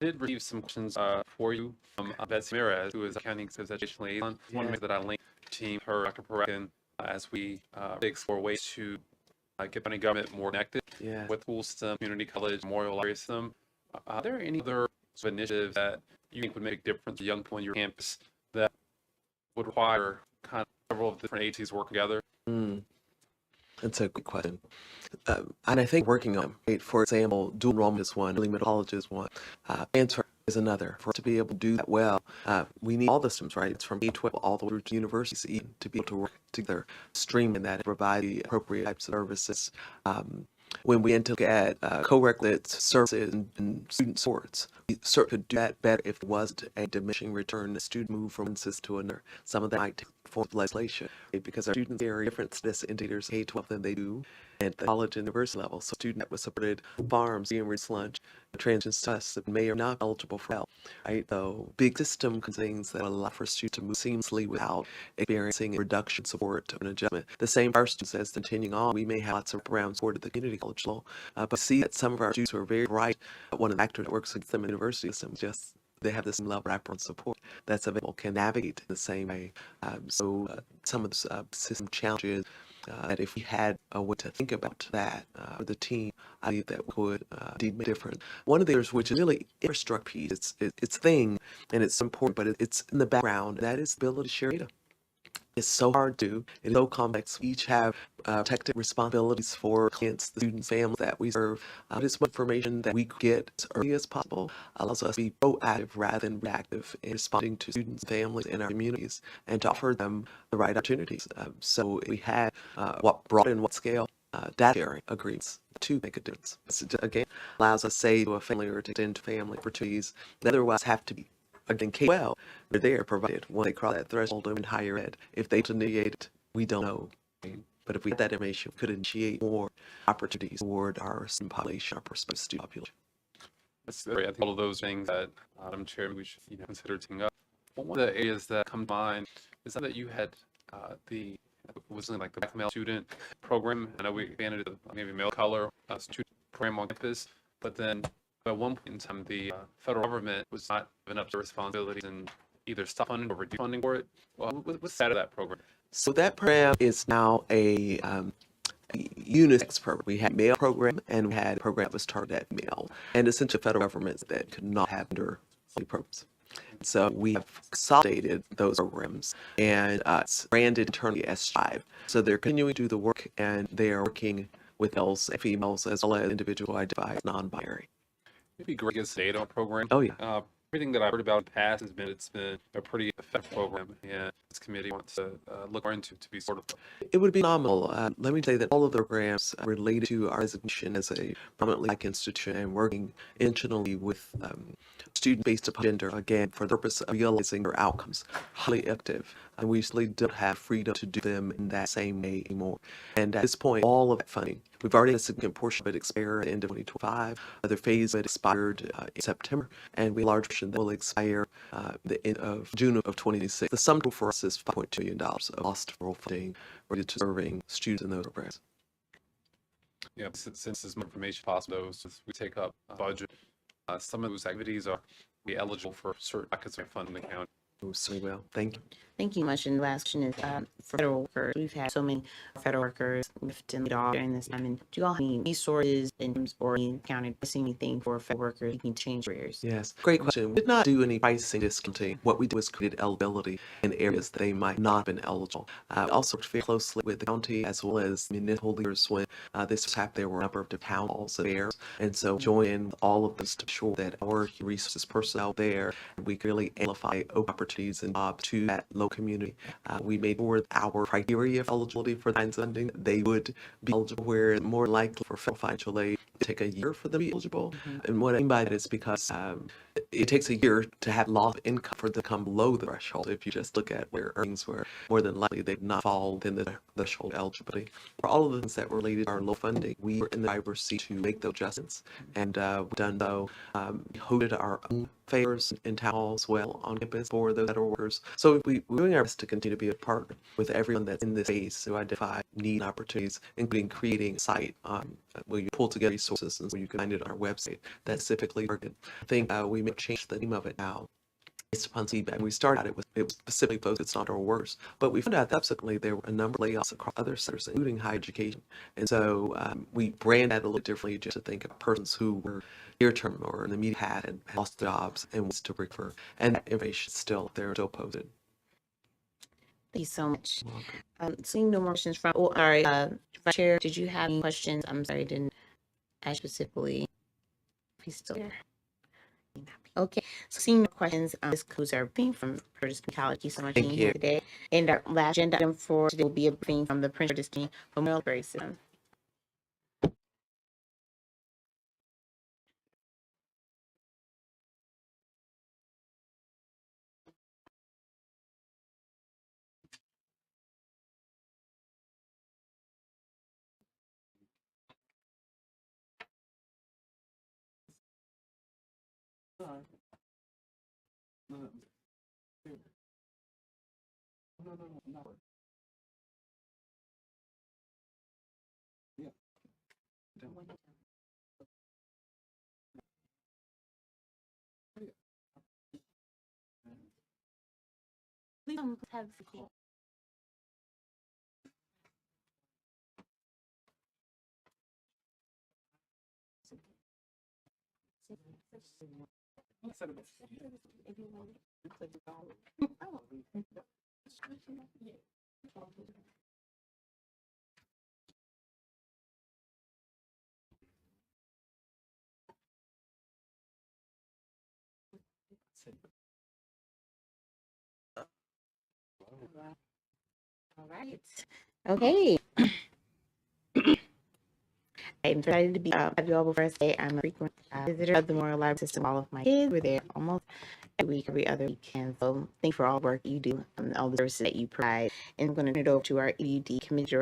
Speaker 6: did receive some questions for you from Betsy Ramirez, who is Accounting Service Education Liaison. I want to make sure that I link the team, her, Dr. Parakin, as we explore ways to get county government more connected with school system, community college, memorial library system. Are there any other sort of initiatives that you think would make a difference to young people on your campus that would require kind of several of the different agencies work together?
Speaker 4: That's a good question. And I think working on, right, for example, dual enrollment is one, early middle college is one, transfer is another. For us to be able to do that well, we need all the systems, right? It's from K-12 all the way to universities even, to be able to work together, streamline that, and provide the appropriate types of services. When we look at co-requisite services and student supports, we certainly could do that better if there wasn't a diminishing return. The student move from one system to another. Some of that might take form of legislation, right? Because our students carry different status indicators K-12 than they do at the college and university level. So student that was supported farms, being rich lunch, transitions tests that may or not be eligible for help, right? So big system things that allow for students to move seamlessly without experiencing a reduction support or an adjustment. The same for our students as continuing on. We may have lots of around support at the community college level, but see that some of our students who are very bright, one of the factors that works against them in the university system just they have this level of wraparound support that's available, can navigate in the same way. Some of the system challenges that if we had a way to think about that for the team, I believe that would indeed make a difference. One of the areas which is really infrastructure piece, it's thing and it's important, but it's in the background. That is the ability to share data. It's so hard to, it is so complex. We each have protected responsibilities for clients, the students, families that we serve. This information that we get as early as possible allows us to be proactive rather than reactive in responding to students, families in our communities, and to offer them the right opportunities. So we had what broad and what scale data sharing agreements to make a difference. So again, allows us to say to a family or to extend to family opportunities that otherwise have to be again, K-12, they're there provided when they cross that threshold in higher ed. If they initiate it, we don't know. Right? But if we had that information, we could initiate more opportunities toward our student population, our prospective student population.
Speaker 6: That's great. I think all of those things that, Madam Chair, we should consider taking up. One of the areas that come to mind is that you had the was it like the Black male student program. I know we expanded to maybe male color student program on campus, but then at one point in time, the federal government was not given up to responsibilities and either stop funding or reduce funding for it. Well, what's the status of that program?
Speaker 4: So that program is now a unisex program. We had male program and we had a program that was targeted at male, and essentially federal governments that could not have under programs. So we have consolidated those programs and it's branded internally as Strive. So they're continuing to do the work and they are working with males and females as well as individual identified as non-binary.
Speaker 6: Maybe Greg is data on program.
Speaker 4: Oh, yeah.
Speaker 6: Everything that I've heard about in the past has been it's been a pretty effective program, and this committee wants to look more into to be sort of.
Speaker 4: It would be nominal. Let me say that all of the programs related to our designation as a prominently Black institution and working intentionally with students based upon gender, again, for the purpose of realizing their outcomes, highly active. And we simply don't have freedom to do them in that same way anymore. And at this point, all of that funding, we've already had a significant portion of it expire at the end of 2025. Other phase of it expired in September, and we have a large portion that will expire the end of June of 2026. The sum total for us is $5.2 million of lost federal funding related to serving students in those programs.
Speaker 6: Yeah, since there's more information possible, since we take up a budget, some of those activities are be eligible for certain buckets of funding account.
Speaker 4: So well, thank you.
Speaker 1: Thank you much. And the last question is for federal workers. We've had so many federal workers lift and lead off during this time. And do you all have any resources or any counted anything for federal workers who can change careers?
Speaker 4: Yes, great question. We did not do any pricing discounting. What we did was create eligibility in areas that they might not have been eligible. Also worked very closely with the county as well as municipal leaders when this was happening. There were a number of town halls there. And so join in with all of this to ensure that our resources personnel there, we can really amplify open opportunities and jobs to that local community. We made more our criteria of eligibility for that funding. They would be eligible where more likely for federal financial aid it take a year for them to be eligible. And what I mean by that is because it takes a year to have loss of income for them to come below the threshold. If you just look at where earnings were, more than likely they'd not fall within the threshold eligibility. For all of the things that were related to our low funding, we were in the driver's seat to make those adjustments. And we've done so. We hosted our own fairs and town halls as well on campus for those federal workers. So we're doing our best to continue to be a partner with everyone that's in this space to identify need and opportunities, including creating a site where you pull together resources and so you can find it on our website that's specifically targeted. I think we may change the name of it now based upon feedback. We started out, it was specifically focused on our workers, but we found out that subsequently there were a number of layoffs across other sectors, including higher education. And so we brand that a little differently just to think of persons who were near term or in the media had and lost jobs and was to recover. And that information is still there, still posted.
Speaker 1: Thank you so much. Seeing no more questions from, all right, Vice Chair, did you have any questions? I'm sorry, I didn't ask specifically. If he's still there. Okay, so seeing no questions, this concludes our briefing from Curtis College. Thank you so much for being here today. And our last agenda item for today will be a briefing from the Prince George's County Memorial Library System. Please have a seat. All right. Okay. I'm excited to be have you all before I say I'm a frequent visitor of the Memorial Library System. All of my kids were there almost every week, every other weekend. So thank you for all the work you do and all the services that you provide. And I'm going to turn it over to our EUD Committee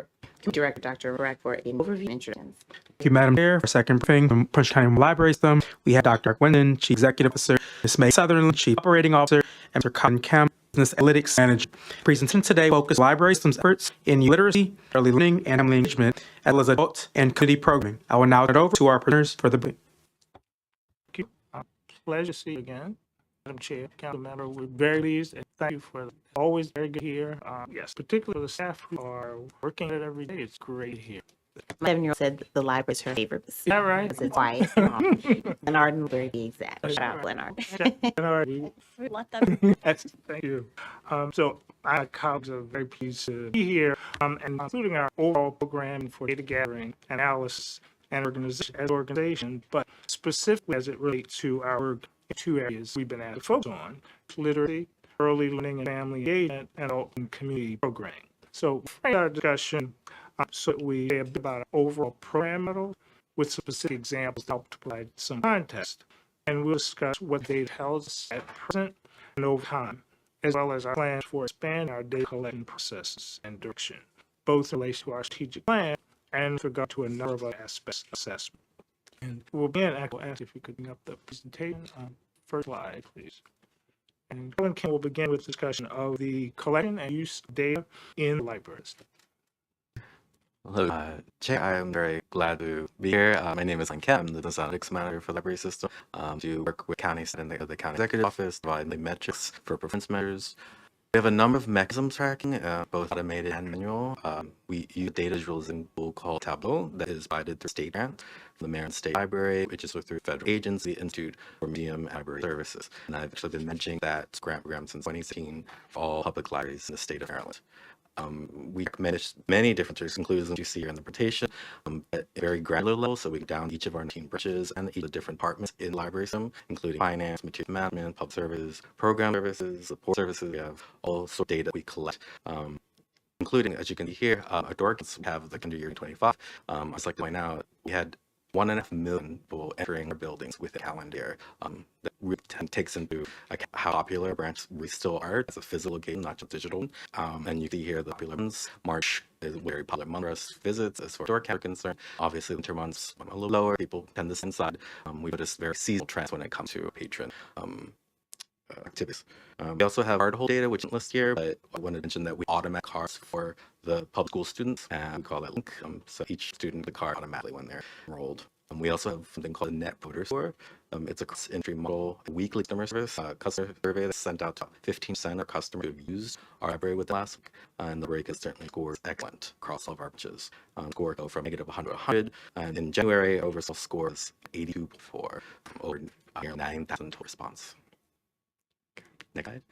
Speaker 1: Director, Dr. Rack, for an overview and introductions.
Speaker 3: Thank you, Madam Chair. For second briefing from Prince George County Library System, we have Dr. Wyndon, Chief Executive Officer, Ms. May Sutherland, Chief Operating Officer, and Mr. Cotton Kemp, Business Analytics Manager. Presentation today focused on library systems efforts in literacy, early learning, and family engagement, as well as adult and community programming. I will now turn it over to our presenters for the briefing.
Speaker 7: Thank you. Pleasure to see you again, Madam Chair, Council Member. We're very pleased and thank you for always very good here. Yes, particularly the staff who are working at it every day. It's great here.
Speaker 1: My 7-year-old said the library is her favorite.
Speaker 7: Is that right?
Speaker 1: Because it's quiet. Leonard and Larry, to be exact. Shout out, Leonard.
Speaker 7: All right.
Speaker 1: Let them.
Speaker 7: Thank you. So our colleagues are very pleased to be here, and including our overall program for data gathering, analysis, and organization, but specifically as it relates to our work in two areas we've been asked to focus on: literacy, early learning and family engagement, and adult and community programming. So for our discussion, so we say a bit about our overall program model with specific examples to help to provide some context. And we'll discuss what data tells us at present and over time, as well as our plans for expanding our data collection processes and direction, both in relation to our strategic plan and with regard to a number of other aspects of assessment. And we'll begin, I will ask if you could bring up the presentation. First slide, please. And Kevin Kim will begin with discussion of the collection and use of data in the library system.
Speaker 8: Hello, Chair. I am very glad to be here. My name is Len Kemp. I'm the Business Analytics Manager for the Library System. Do work with counties and the County Executive Office, provide the metrics for performance measures. We have a number of mechanisms tracking, both automated and manual. We use data visualization tool called Tableau that is provided through state grant from the Maryland State Library, which is through federal agency, Institute for Museum and Library Services. And I've actually been mentioning that grant program since 2016 for all public libraries in the state of Maryland. We manage many different services, including what you see here in the presentation, at a very granular level. So we go down each of our 19 branches and each of the different departments in the library system, including finance, material management, public services, program services, support services. We have all sorts of data we collect, including, as you can see here, our documents we have the calendar year 25. I'd just like to point out we had 1.5 million people entering our buildings with a calendar year. That really takes into account how popular branches we still are as a physical game, not just digital. And you see here the popular ones. March is very popular month for us visits as far as door count are concerned. Obviously, winter months a little lower. People tend to stay inside. We notice very seasonal trends when it comes to patron activities. We also have cardholder data, which isn't listed here, but I wanted to mention that we automatic cards for the public school students, and we call that link. So each student gets a card automatically when they're enrolled. We also have something called a Net Voter Score. It's a cross-entry model, weekly customer service, customer survey that's sent out to 15% of customers who have used our library with last week. And the break is certainly scores excellent across all of our branches. Score go from negative 100 to 100. And in January, overall score is 82.4, over 9,000 response. Next slide.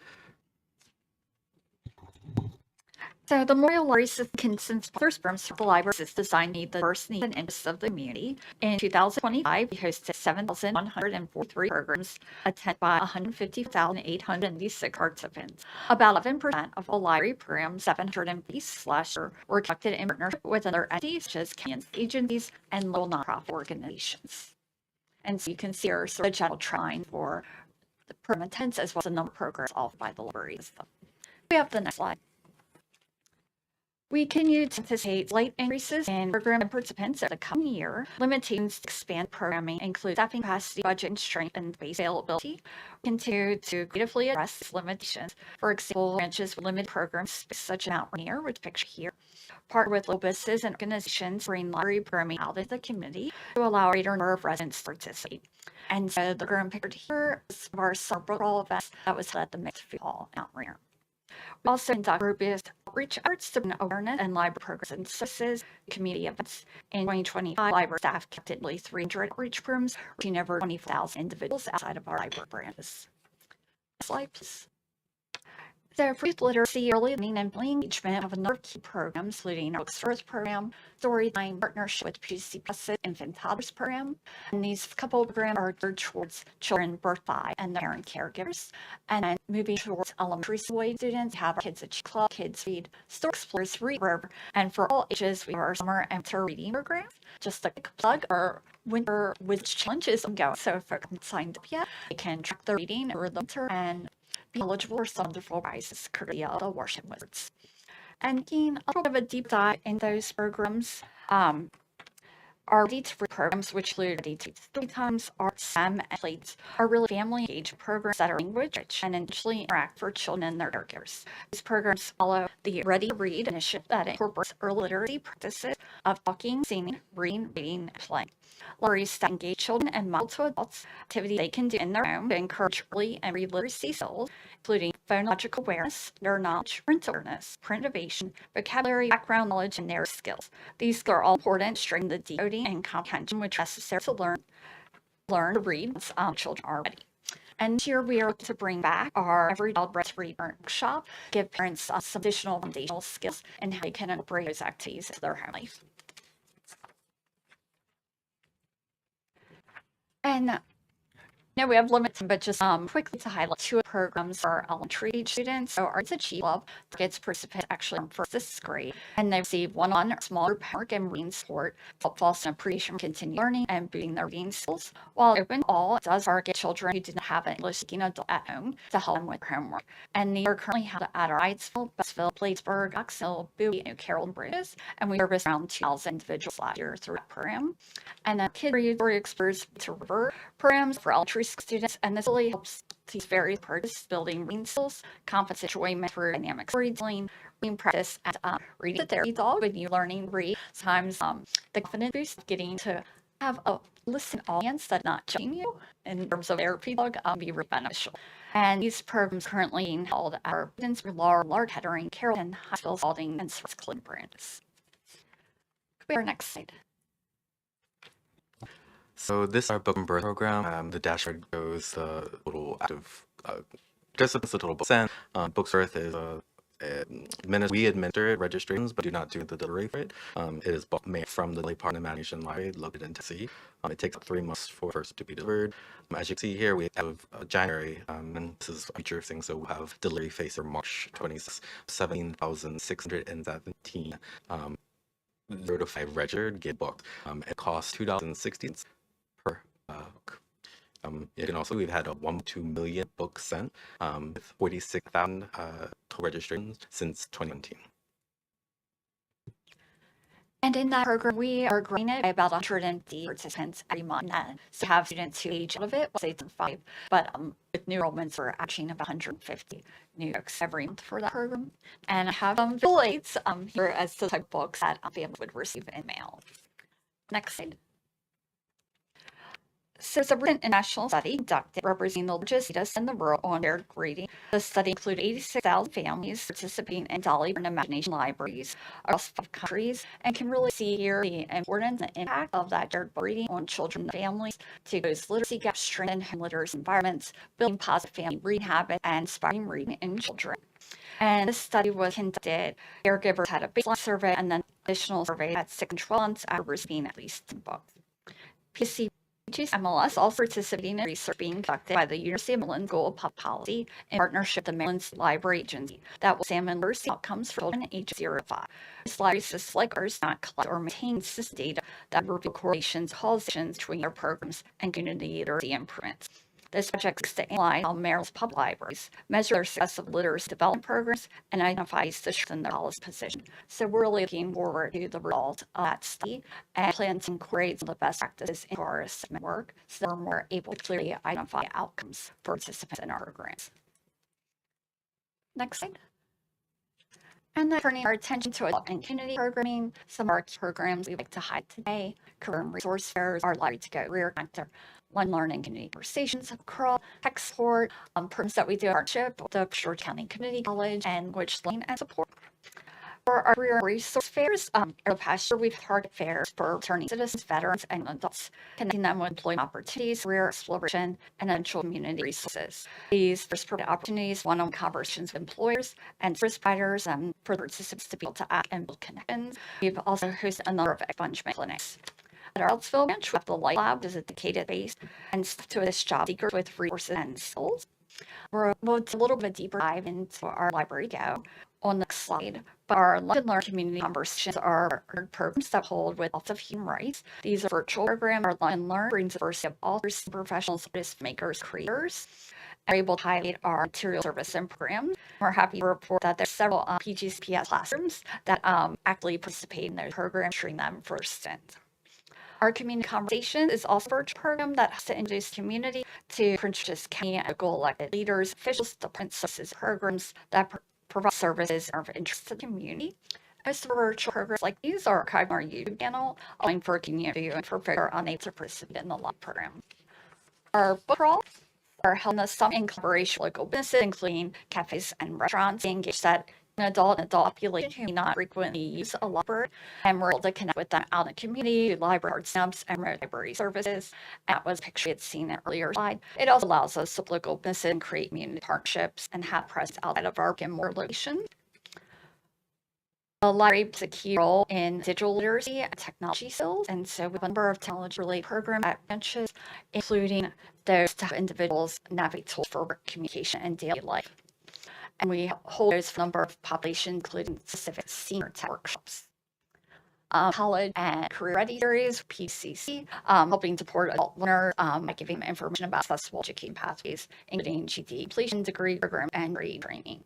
Speaker 9: So the Memorial Library System consists of firms for the library system designed to meet the diverse needs and interests of the community. In 2025, we hosted 7,143 programs attended by 150,896 participants. About 11% of all library programs, 750 last year, were conducted in partnership with other entities such as county agencies and local nonprofit organizations. And so you can see our sort of general trend for the program attendance as well as the number of programs offered by the library system. We have the next slide. We continue to anticipate slight increases in program participants over the coming year. Limitations to expand programming include staffing capacity, budget constraint, and space availability. We continue to creatively address these limitations. For example, branches with limited programs, such as Mount Rainier, which pictured here, partner with local businesses and organizations to bring library programming out into the community to allow a greater number of residents to participate. And so the program pictured here is our summer book crawl event that was held at the Mixed Food Hall in Mount Rainier. We also conduct group-based outreach efforts to bring awareness and library programs and services, community events. In 2025, library staff conducted nearly 300 outreach programs, reaching over 24,000 individuals outside of our library branches. Next slide, please. So for youth literacy, early learning, and family engagement of a number of key programs, including our Bookstores program, Storytime partnership with PCC Plus Infant Toddlers program. And these couple of programs are geared towards children birth by and their parent caregivers. And then moving towards elementary school age students, we have our Kids Achieve Club, Kids Read, Story Explorers, Read River. And for all ages, we have our summer and winter reading program. Just a quick plug, our winter Wizards challenge is ongoing. So if you haven't signed up yet, you can track their reading over the winter and be eligible for some wonderful prizes courtesy of the Washington Wizards. And again, a little bit of a deep dive in those programs. Our ready-to-read programs, which include ready-to-read story times, art, STEM, and plates, are really family engaged programs that are language rich and intentionally interact for children and their caregivers. These programs follow the Ready to Read initiative that incorporates early literacy practices of talking, singing, reading, and playing. Libraries that engage children and model to adults activities they can do in their home to encourage early and read literacy skills, including phonological awareness, learn knowledge, print awareness, print innovation, vocabulary, background knowledge, and narrative skills. These are all important to strengthen the decoding and comprehension which is necessary to learn to read once children are ready. And this year we are looking to bring back our Every Child Ready to Read workshop, give parents some additional foundational skills and how they can incorporate those activities into their home life. And no, we have limits, but just quickly to highlight two programs for our elementary age students. So our Kids Achieve Club gets participants actually on first this grade, and they receive one-on-one small group homework and reading support, help foster appreciation, continue learning, and boosting their reading skills. While open to all, it does target children who didn't have an English-speaking adult at home to help them with homework. And these are currently held at our Hydesville, Westville, Plattsburgh, Oxhill, Bowie, and Carroll, and Bridges, and we serviced around 2,000 individuals last year through that program. And the Kid Read Story Explorers to River programs for elementary students, and this really helps these various parts building reading skills, confidence, enjoyment for dynamic storytelling, reading practice, and reading therapy dog when you learning to read. Sometimes the confidence boost, getting to have a listen audience that's not judging you in terms of therapy dog be really beneficial. And these programs currently being held at our students for Laura Kettering, Carrollton, Hydesville, Spalding, and Swartz Clinton branches. Could we have our next slide?
Speaker 8: So this is our Book and Birth program. The dashboard shows the total active participants, the total books sent. Books Birth is we administer registrations, but do not do the delivery for it. It is made from the Lake Park Imagination Library located in Tennessee. It takes 3 months for the first to be delivered. As you can see here, we have January, and this is a future thing, so we'll have delivery phase for March 26, 17,617 0 to 5 registered get booked. It costs $2.60 per book. You can also, we've had a 1.2 million books sent with 46,000 total registrations since 2019.
Speaker 9: And in that program, we are growing it by about 150 participants every month. So have students who age out of it, say it's 5, but with new enrollments, we're actually about 150 new books every month for that program. And I have visual aids here as the type of books that families would receive in mail. Next slide. So it's a recent international study conducted representing the largest data set in the world on shared reading. The study included 86,000 families participating in Dolly and Imagination libraries across 5 countries, and can really see here the importance and impact of that shared reading on children and families to close literacy gaps, strengthen home literacy environments, building positive family reading habits, and inspiring reading in children. And this study was conducted, caregivers had a baseline survey and then additional survey at 6 and 12 months after receiving at least 10 books. PCC MLS also participating in research being conducted by the University of Maryland School of Public Policy in partnership with the Maryland Library Agency that will examine literacy outcomes for children ages 0 to 5. This library systems like ours not collect or maintain this data that reveal correlations, causations between their programs and community literacy improvements. This project is to analyze how Maryland's public libraries measure their success of literacy development programs and identifies the strength in their policy position. So we're really looking forward to the result of that study and plan to incorporate some of the best practices into our assessment work so that we're more able to clearly identify outcomes for participants in our programs. Next slide. And then turning our attention to adult and community programming, some of our key programs we'd like to highlight today: career and resource fairs, our Library to Go Career Connector, One Learning Community Conversations, crawl, tech support, programs that we do in partnership with the Georgia County Community College, and which learning and support. For our career and resource fairs, over the past year, we've targeted fairs for returning citizens, veterans, and adults, connecting them with employment opportunities, career exploration, and eventual community resources. These fairs provide opportunities, one-on-one conversations with employers and service providers, for the participants to be able to act and build connections. We've also hosted a number of expungement clinics. At our Ellisville branch, we have the Light Lab, is a dedicated base and stuff to assist job seekers with resources and skills. We'll do a little bit deeper dive into our Library Go on the next slide. But our Lunch and Learn community conversations are programs that hold with lots of human rights. These are virtual programs. Our Lunch and Learn brings diversity of authors, professionals, artists, makers, creators. And we're able to highlight our material service and programs. We're happy to report that there's several PGCPS classrooms that actively participate in those programs, sharing them for students. Our community conversation is also a virtual program that has to introduce community to Prince George's County and local elected leaders, officials, department services programs that provide services of interest to the community. Most of our virtual programs like these are archived on our YouTube channel, allowing for community and for folks who are unable to participate in the live program. Our book crawls are held in the summer in collaboration with local businesses, including cafes and restaurants. They engage that adult population who may not frequently use a library, and we're able to connect with them out in the community, library card stamps, and library services. That was a picture you had seen in an earlier slide. It also allows us to local businesses and create community partnerships and have presence outside of our brick-and-mortar location. The library plays a key role in digital literacy and technology skills, and so we have a number of technology-related programs at branches, including those to help individuals navigate tools for work, communication, and daily life. And we hold those for a number of populations, including specific senior tech workshops. College and career ready series, PCC, helping support adult learners by giving them information about accessible education pathways, including GED completion, degree program, and grade training.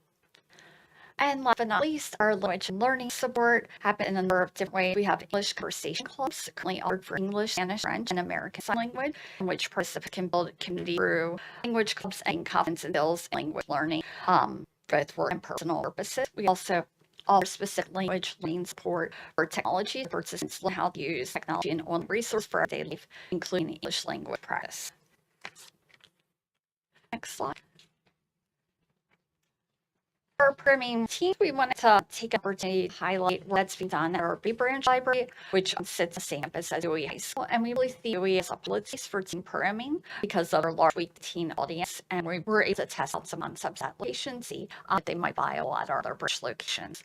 Speaker 9: And last but not least, our language and learning support happen in a number of different ways. We have English conversation clubs currently offered for English, Spanish, French, and American Sign Language, in which participants can build community through language clubs and confidence and skills in language learning, both for and personal purposes. We also offer specific language learning support for technology. Participants learn how to use technology and on resource for our daily life, including English language practice. Next slide. For our programming team, we wanted to take an opportunity to highlight what's being done at our B Branch Library, which sits on the same campus as Dewey High School. And we really see Dewey as a place for teen programming because of our large week teen audience. And we were able to test out some concepts at locations, see if they might buy a lot at our other branch locations.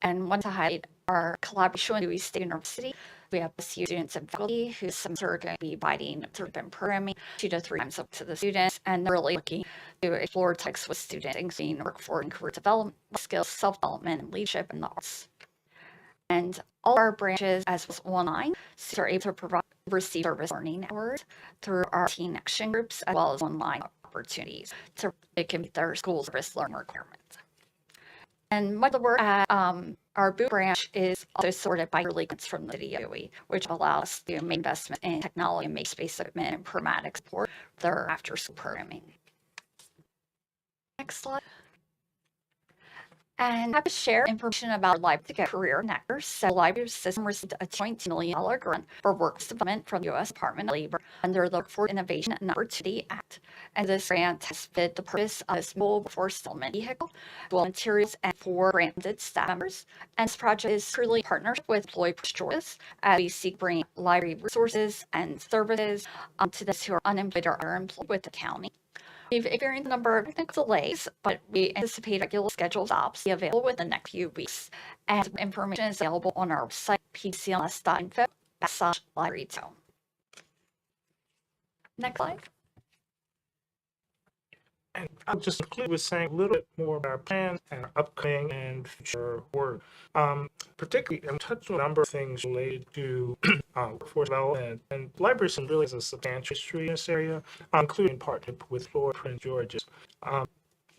Speaker 9: And want to highlight our collaboration with Dewey State University. We have students and faculty who are going to be providing urban programming 2 to 3 times up to the students, and they're really looking to explore topics with students, including workforce and career development skills, self-development, and leadership in the arts. And all our branches, as well as online, students are able to receive service learning hours through our teen action groups, as well as online opportunities to meet their school service learning requirements. And much of the work at our boot branch is also sorted by yearly grants from the city of Dewey, which allows us to make investment in technology and make space equipment and programmatic support for their after-school programming. Next slide. And I have to share information about Library to Go Career Connector. So the library system received a $20 million grant for workforce development from the U.S. Department of Labor under the Workforce Innovation and Opportunity Act. And this grant has fit the purpose of this mobile workforce development vehicle, materials, and 4 granted staff members. And this project is truly a partnership with Employ Prince George's as we seek to bring library resources and services to those who are unemployed or are employed with the county. We've experienced a number of technical delays, but we anticipate regular scheduled stops to be available within the next few weeks. And information is available on our website, pcls.info/library2. Next slide.
Speaker 7: And I'll just conclude with saying a little bit more about our plans and our upcoming and future work. Particularly, I'm touching on a number of things related to workforce development, and the library system really has a substantial history in this area, including in partnership with Florida Prince George's.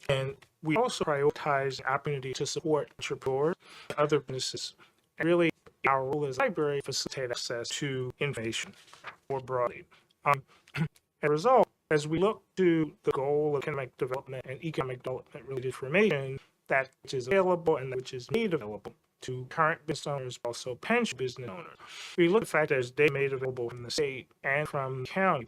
Speaker 7: And we also prioritize the opportunity to support entrepreneurs and other businesses. And really, our role as a library facilitate access to information more broadly. As a result, as we look to the goal of economic development and economic development related information that which is available and which is made available to current business owners, also pension business owners, we look at the fact that as data made available from the state and from the county,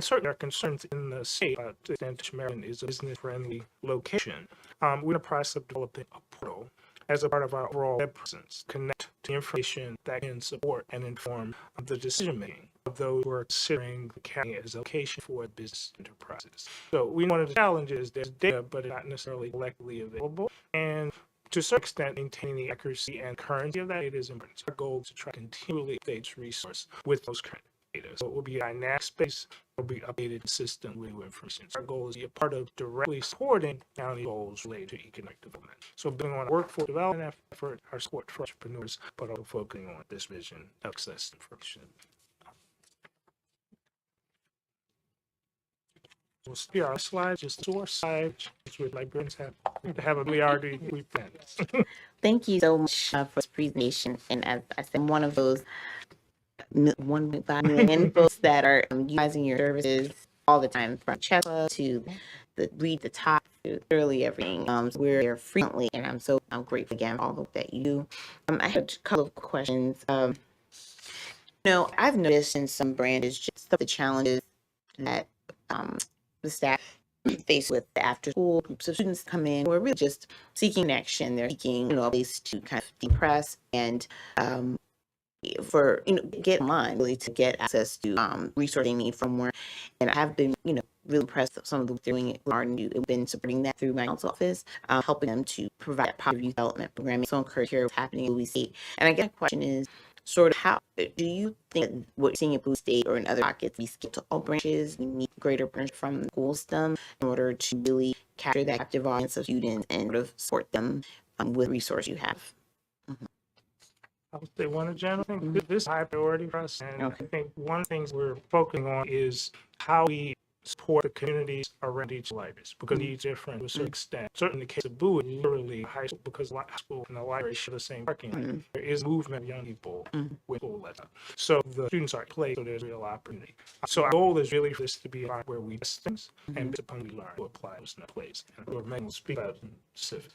Speaker 7: certainly there are concerns in the state about the extent to which Maryland is a business-friendly location. We're in the process of developing a portal as a part of our overall web presence, connect to information that can support and inform the decision-making of those who are considering the county as a location for business enterprises. So one of the challenges is there's data, but it's not necessarily collectively available. And to a certain extent, maintaining the accuracy and currency of that data is important. So our goal is to try to continually update its resource with those current data. So it will be a dynamic space, it will be updated consistently with information. So our goal is to be a part of directly supporting county goals related to economic development. So building on a workforce development effort, our support for entrepreneurs, but also focusing on this vision of access to information. We'll see our slides, just source slides, which librarians have a already present.
Speaker 1: Thank you so much for this presentation. And as I said, one of those 1.5 million folks that are utilizing your services all the time, from Chess Club to the Read the Top to literally everything. We're here frequently, and I'm grateful again for all the work that you do. I had a couple of questions. I've noticed in some branches just the challenges that the staff face with the after school groups of students come in who are really just seeking action. They're seeking, a place to kind of depress and for get online, really, to get access to resources they need from where. And I have been really impressed with some of the work they're doing at Lardon. I've been supporting that through my council office, helping them to provide positive youth development programming. So encouraged to hear what's happening in Bowie State. And I guess the question is, sort of, how do you think what you're seeing at Bowie State or in other pockets, we skip to all branches, we need greater branch from the school system in order to really capture that active audience of students and sort of support them with resources you have?
Speaker 7: I would say one of the general things, this is high priority for us. And I think one of the things we're focusing on is how we support the communities around each libraries, because each different to a certain extent. Certainly in the case of Bowie, literally high school, because high school and the library share the same parking lot. There is movement of young people with school let up. So the students are at play, so there's real opportunity. So our goal is really for this to be a part where we test things and based upon we learn to apply those in place. And Megan will speak about it in specific.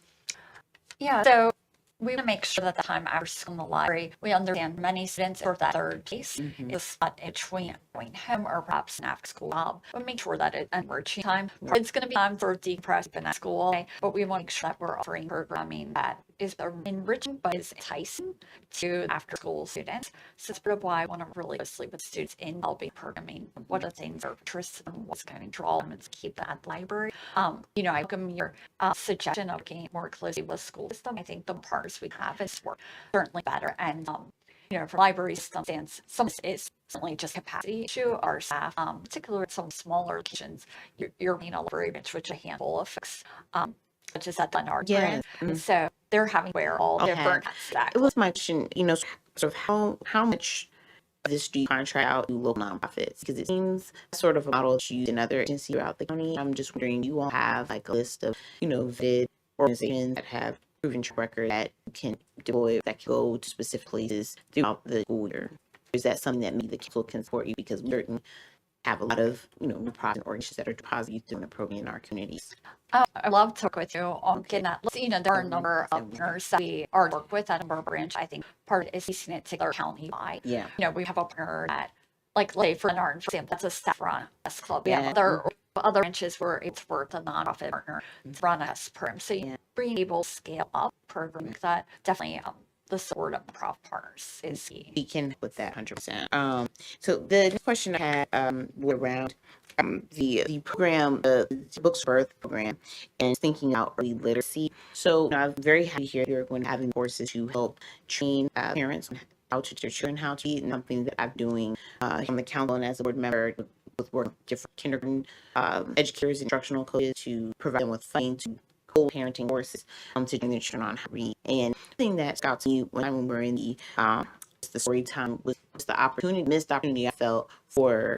Speaker 9: Yeah, so we want to make sure that the time after school in the library, we understand many students for that third case is spot in between going home or perhaps an after school job. But make sure that it's enriching time. It's going to be time for decompress in school all day, but we want to make sure that we're offering programming that is enriching but is enticing to after school students. So that's part of why I want to really closely with students in well-being programming. What are things they're interested in, what's going to draw them and keep that at the library. I welcome your suggestion of working more closely with school system. I think the partners we have is work certainly better. And for library systems, some is certainly just capacity issue. Our staff, particularly at some smaller locations, you're in a library bench with a handful of folks, which is at the NARD brand. So they're having to wear all different hats.
Speaker 1: It was my question, sort of how much of this do you contract out to local nonprofits? Because it seems sort of a model that's used in other agencies throughout the county. I'm just wondering, do you all have like a list of, vetted organizations that have proven track record that can deploy, that can go to specific places throughout the school year? Is that something that maybe the council can support you, because we certainly have a lot of nonprofit organizations that are depositing through the program in our communities?
Speaker 9: I'd love to talk with you on getting that. There are a number of partners that we already work with at Amber Branch. I think part of it is piecing it together county-wide.
Speaker 1: Yeah.
Speaker 9: We have a partner that, like, for NARD, for example, that's a staff-run S club. We have other branches where it's worth a nonprofit partner to run a S program. So being able to scale up programs like that, definitely the support of prof partners is key.
Speaker 1: We can with that 100%. So the next question I had were around the program, the Books for Birth program, and thinking about early literacy. So I'm very happy to hear you're going to having courses to help train parents on how to teach their children how to eat, and something that I'm doing on the council and as a board member with work with different kindergarten educators, instructional coaches to provide them with funding to co-parenting courses to train their children on how to read. And the thing that scouts me when we're in the the story time was the missed opportunity I felt for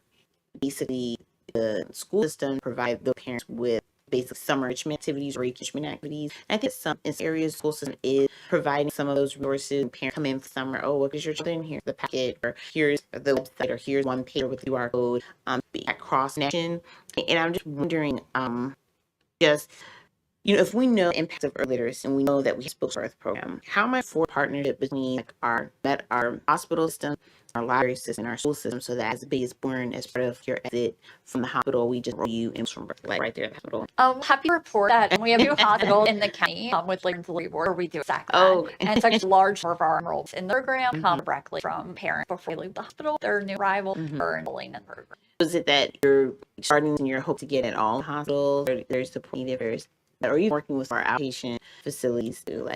Speaker 1: basically the school system to provide the parents with basic summer enrichment activities or enrichment activities. And I think in some areas, the school system is providing some of those resources. Parents come in for summer, oh, what is your children? Here's the packet, or here's the website, or here's one page with QR code, at cross connection. And I'm just wondering, just, if we know the impact of early literacy and we know that we have Books Worth program, how might for partnership between like our hospital system, our library system, and our school system, so that as a baby is born, as part of your exit from the hospital, we just roll you in from birth, like right there at the hospital.
Speaker 9: Happy to report that we have new hospitals in the county with Lincoln Delivery Board where we do exactly that.
Speaker 1: Oh.
Speaker 9: And it's actually a large number of our enrolls in the program come directly from parents before they leave the hospital. They're new arrivals or enrolling in the program.
Speaker 1: Is it that you're starting in your hope to get at all hospitals, or there's the point if there's, or are you working with our outpatient facilities to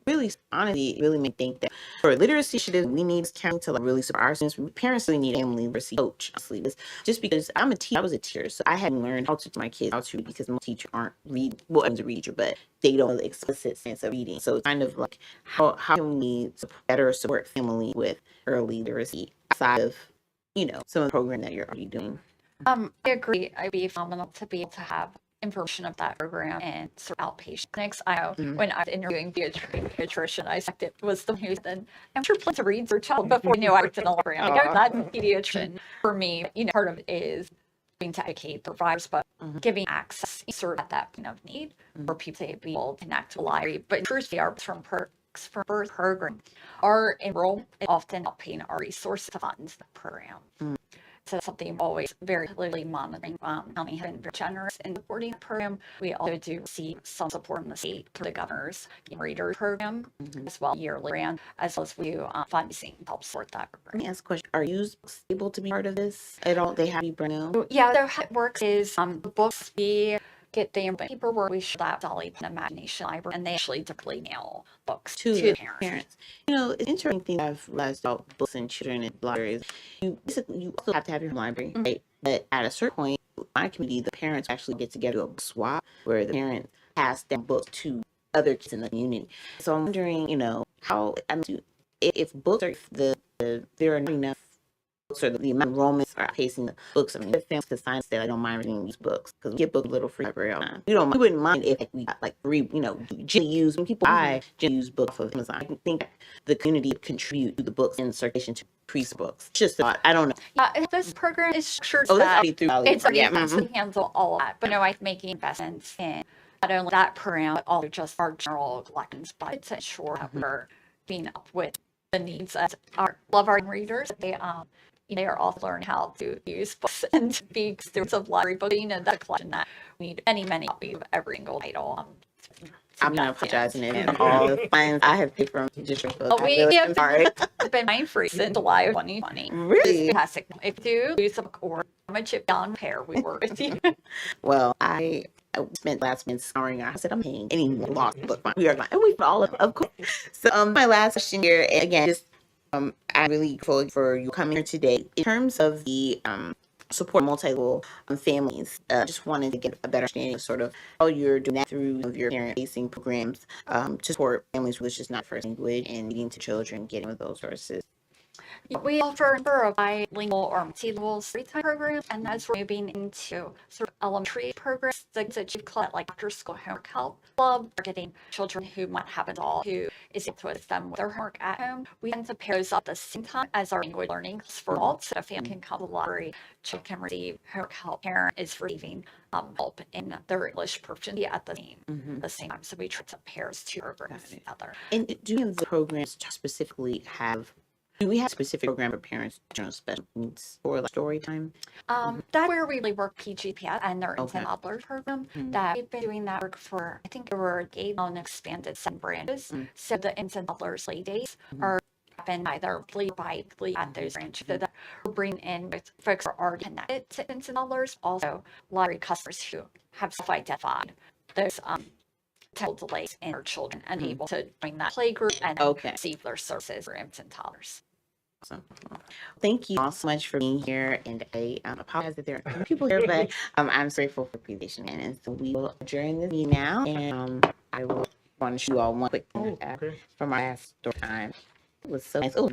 Speaker 1: really honestly really make me think that for literacy initiatives we need this county to really support our students. Parents really need a family literacy coach, honestly. Just because I was a teacher, so I hadn't learned how to teach my kids how to read, because most teachers aren't read, well, I'm a reader, but they don't have the explicit sense of reading. So it's kind of like how can we better support family with early literacy outside of some of the program that you're already doing.
Speaker 9: I agree. It'd be phenomenal to be able to have information of that program and sort of outpatient clinics. I know when I was interviewing pediatrician, I suspected was the who said, I'm sure plan to read your child before I worked in a program. Like, that's a pediatrician. For me, part of it is going to educate providers, but giving access sort of at that point of need for people to be able to connect to the library. But first, we are from Perks for Birth program. Our enrollment is often helping our resources to fund the program. So something I'm always very clearly monitoring. County has been very generous in supporting the program. We also do see some support from the state through the governor's reader program as well, yearly grant, as well as we fundraising to help support that program.
Speaker 1: Let me ask a question. Are you able to be part of this at all? They have you brand new?
Speaker 9: Yeah, so how it works is the books we get the paperwork, we show that Dolly Imagination Library, and they actually typically mail books to the parents.
Speaker 1: It's interesting thing I've realized about books and children in libraries. You also have to have your own library, right? But at a certain point, my community, the parents actually get together a book swap where the parents pass their books to other kids in the community. So I'm wondering, how if books are there are not enough books, or the amount of enrollments are outpacing the books. I mean, the families could sign and say, I don't mind reading these books, because we get books a little free library all the time. We wouldn't mind if we got free, used, when people buy used books off of Amazon. I think the community would contribute to the books in circulation to increase books. Just a thought. I don't know.
Speaker 9: Yeah, this program is structured
Speaker 1: that's
Speaker 9: that
Speaker 1: already through
Speaker 9: it's already
Speaker 1: yeah.
Speaker 9: to handle all of that. But no, I'm making investments in not only that program, but also just our general collections budget to ensure that we're being up with the needs of our readers. They are all learn how to use books and be stewards of library booking, and that collection that we need many copies of every single title.
Speaker 1: I'm not apologizing in all the fines I have paid from district books.
Speaker 9: I'm sorry. It's been mine free since July of 2020.
Speaker 1: Really?
Speaker 9: It's fantastic. If you lose a book or a chip down pair, we work with you.
Speaker 1: Well, I spent last minute scouring. I said I'm paying any more lost book. We are not, and we've all of course. So my last question here, again, just I'm really grateful for you coming here today. In terms of the support multilingual families, just wanted to get a better understanding of sort of how you're doing that through your parent-facing programs to support families with just not first language and reading to children, getting with those sources.
Speaker 9: We offer a number of bilingual or multilingual storytime programs, and as we're moving into sort of elementary programs, things that you've called like after school homework help club, or getting children who might have a doll who is able to assist them with their homework at home. We tend to pair those up at the same time as our language learning for adults. So a family can come to the library, children can receive homework help, parent is receiving help in their English proficiency at the same time. So we try to pair two programs together.
Speaker 1: And do you have the programs specifically have? Do we have specific program for parents with special needs for story time?
Speaker 9: That's where we really work PGPS and their Instant Toddler program. That we've been doing that work for, I think there were 8 and expanded 7 branches. So the Instant Toddlers play days are happen either bi-weekly at those branches. So that we're bringing in with folks who are already connected to Instant Toddlers, also library customers who have self-identified those potential delays in their children and able to join that play group and receive their services for infant toddlers.
Speaker 1: Awesome. Thank you all so much for being here, and I apologize that there are people here, but I'm so grateful for the presentation. And so we will adjourn this meeting now, and I will want to show you all one quick thing from our last story time. was so nice. Oh,